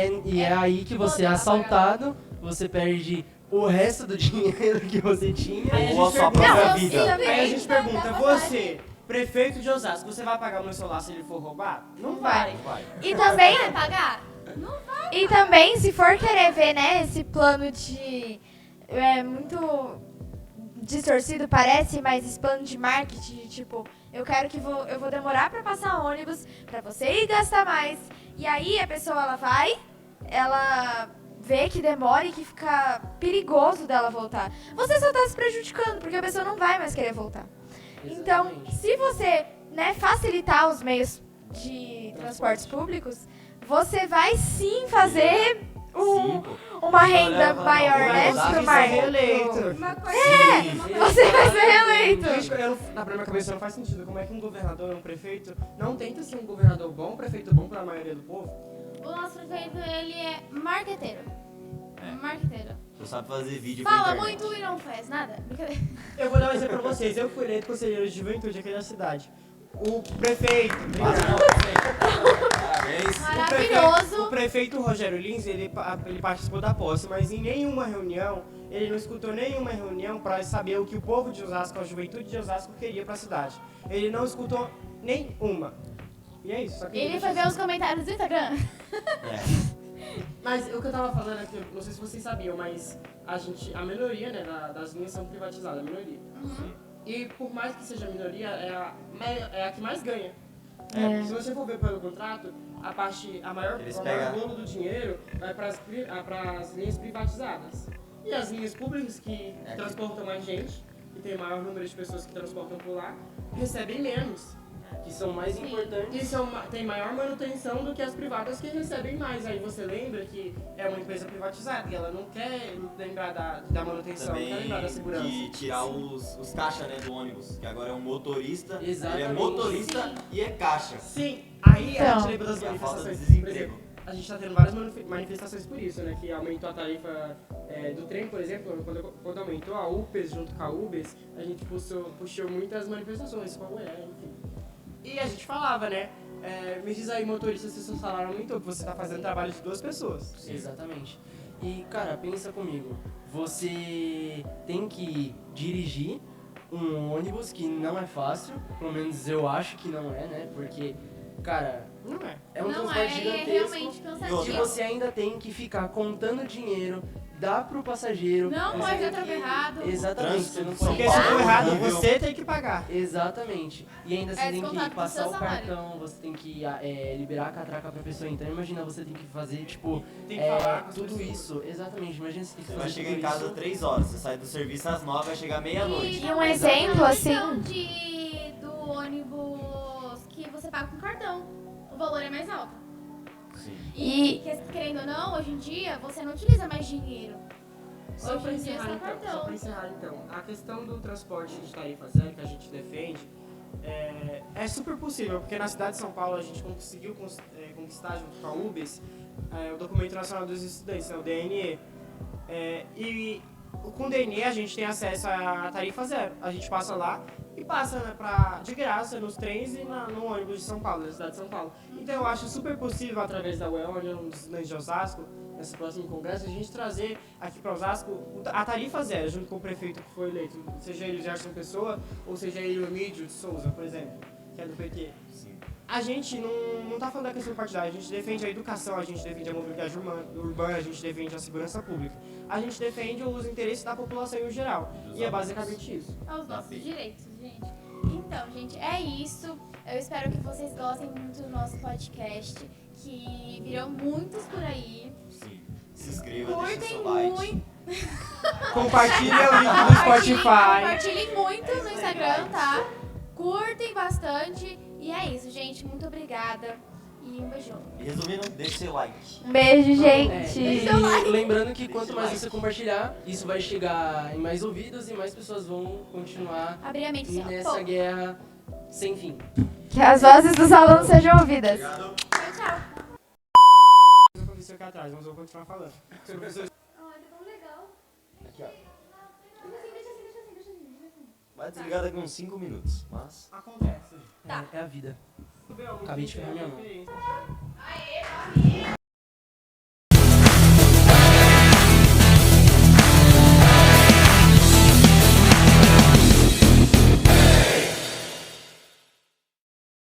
é aí que você é Botar assaltado, você perde o resto do dinheiro que você tinha. Aí a Ou a gente sua pergunta- própria Não, vida. sim. Aí a gente pergunta, Dá você, prefeito de Osasco, você vai pagar o meu celular se ele for roubado? Não vai. Vai. E também, Vai pagar? Não vai. e também, se for querer ver, né, esse plano de... muito distorcido, parece, mas esse plano de marketing, de, tipo, eu quero que eu vou demorar pra passar ônibus, pra você ir gastar mais. E aí a pessoa, ela vê que demora e que fica perigoso dela voltar. Você só tá se prejudicando, porque a pessoa não vai mais querer voltar. Então, Exatamente. se você, né, facilitar os meios de transportes públicos, você vai sim fazer Sim, pô. uma renda Olha, maior, olha, né, Osasco pro é marketing. reeleito. Uma coisa Sim. Você vai ser reeleito. Gente, na minha cabeça não faz sentido. Como é que um governador, um prefeito, não tenta ser um governador bom, um prefeito bom pra maioria do povo? O nosso prefeito, ele é marqueteiro. Marqueteiro. Você sabe fazer vídeo pra Fala internet. muito e não faz nada. Brincadeira. Eu vou dar um exemplo pra vocês. Eu fui eleito conselheiro de juventude aqui da cidade. O prefeito... Parabéns. Maravilhoso. O prefeito Rogério Lins, ele participou da posse, mas em nenhuma reunião, ele não escutou nenhuma reunião para saber o que o povo de Osasco, a juventude de Osasco queria pra cidade. Ele não escutou nenhuma. E é isso. Só que Ele foi ver os comentários do Instagram. É. Mas o que eu tava falando aqui, não sei se vocês sabiam, mas a minoria, né, das linhas são privatizadas, a minoria. E por mais que seja a minoria, é a que mais ganha. Se você for ver pelo contrato, o maior Eles o pegam- maior bolo do dinheiro vai para as linhas privatizadas. E as linhas públicas que transportam mais gente, e tem maior número de pessoas que transportam por lá, recebem menos. que são mais Sim. importantes. E tem maior manutenção do que as privadas que recebem mais. Aí você lembra que é uma empresa privatizada e ela não quer lembrar da manutenção, não quer Também lembrar da segurança. de tirar os caixas, né, do ônibus, que agora é um motorista, ele é Exatamente. motorista Sim. e é caixa. Sim, aí a Então. gente lembra das E a falta de manifestações. Por desemprego. exemplo, a gente tá tendo várias manifestações por isso, né? Que aumentou a tarifa do trem, por exemplo, quando aumentou a UPES junto com a UBS, a gente puxou muitas manifestações, como enfim. E a gente falava, né? Me diz aí, motorista, se seu salário aumentou, que você tá fazendo trabalho de 2 pessoas. Exatamente. E, cara, pensa comigo. Você tem que dirigir um ônibus que não é fácil, pelo menos eu acho que não é, né? Porque, cara, Não é. é um Não transporte é gigantesco. realmente E cansativo. você ainda tem que ficar contando dinheiro, dar pro passageiro. Não você pode tem dar troco que- errado. Exatamente, você não Trânsito pode de Porque São se Paulo for errado, horrível. você tem que pagar. Exatamente. E ainda você É tem descontado que do passar seu o salário. cartão, você tem que liberar a catraca pra pessoa. Então imagina você tem que fazer, tipo, Tem que falar com as tudo pessoas. isso. Exatamente, imagina você tem que Você fazer vai chegar tudo em casa isso. às 3 horas, você sai do serviço às 9, vai chegar meia-noite. E um exemplo, assim- Do ônibus que você paga com cartão. O valor é mais alto. Sim. E- Querendo ou não, hoje em dia, você não utiliza mais dinheiro. Só Hoje pra em dia é encerrar, só então, cartão. a questão do transporte de tarifa zero que a gente defende é super possível, porque na cidade de São Paulo a gente conseguiu conquistar junto com a UBS o Documento Nacional dos Estudantes, né, o DNE. E com o DNE a gente tem acesso à tarifa zero. A gente passa lá e passa, né, de graça nos trens e no ônibus de São Paulo, da cidade de São Paulo. Então eu acho super possível, através da UEL, um dos estudantes de Osasco, nesse próximo congresso, a gente trazer aqui para Osasco a tarifa zero, junto com o prefeito que foi eleito, seja ele o Gerson Pessoa ou seja ele o Emílio de Souza, por exemplo, que é do PT. Sim. A gente não tá falando da questão partidária, a gente defende a educação, a gente defende a mobilidade urbana, a gente defende a segurança pública. A gente defende os interesses da população em geral. E é basicamente isso. Aos Da nossos PEI. direitos, gente. Então, gente, é isso. Eu espero que vocês gostem muito do nosso podcast, que virão muitos por aí. Sim. Se inscreva, deixa Curtem seu like. muito. Compartilha o link do Spotify. Compartilhem muito no Instagram, tá? Curtem bastante. E é isso, gente. Muito obrigada. E um beijão. E resumindo, deixa seu like. Um beijo, É, gente. e lembrando que quanto Deixa mais like. você compartilhar, isso vai chegar em mais ouvidos e mais pessoas vão continuar Abrir a mente assim, ó. nessa Pô. guerra sem fim. Que as vozes dos alunos sejam ouvidas. Obrigado. Tchau, tchau. O professor aqui atrás, mas eu vou continuar falando. Seu professor Olha, tão legal. Aqui, ó. Deixa assim. Vai desligar daqui uns 5 minutos, mas... acontece. Tá. É a vida. Acabei Acabei de ferrar minha mão. experiência. Aê,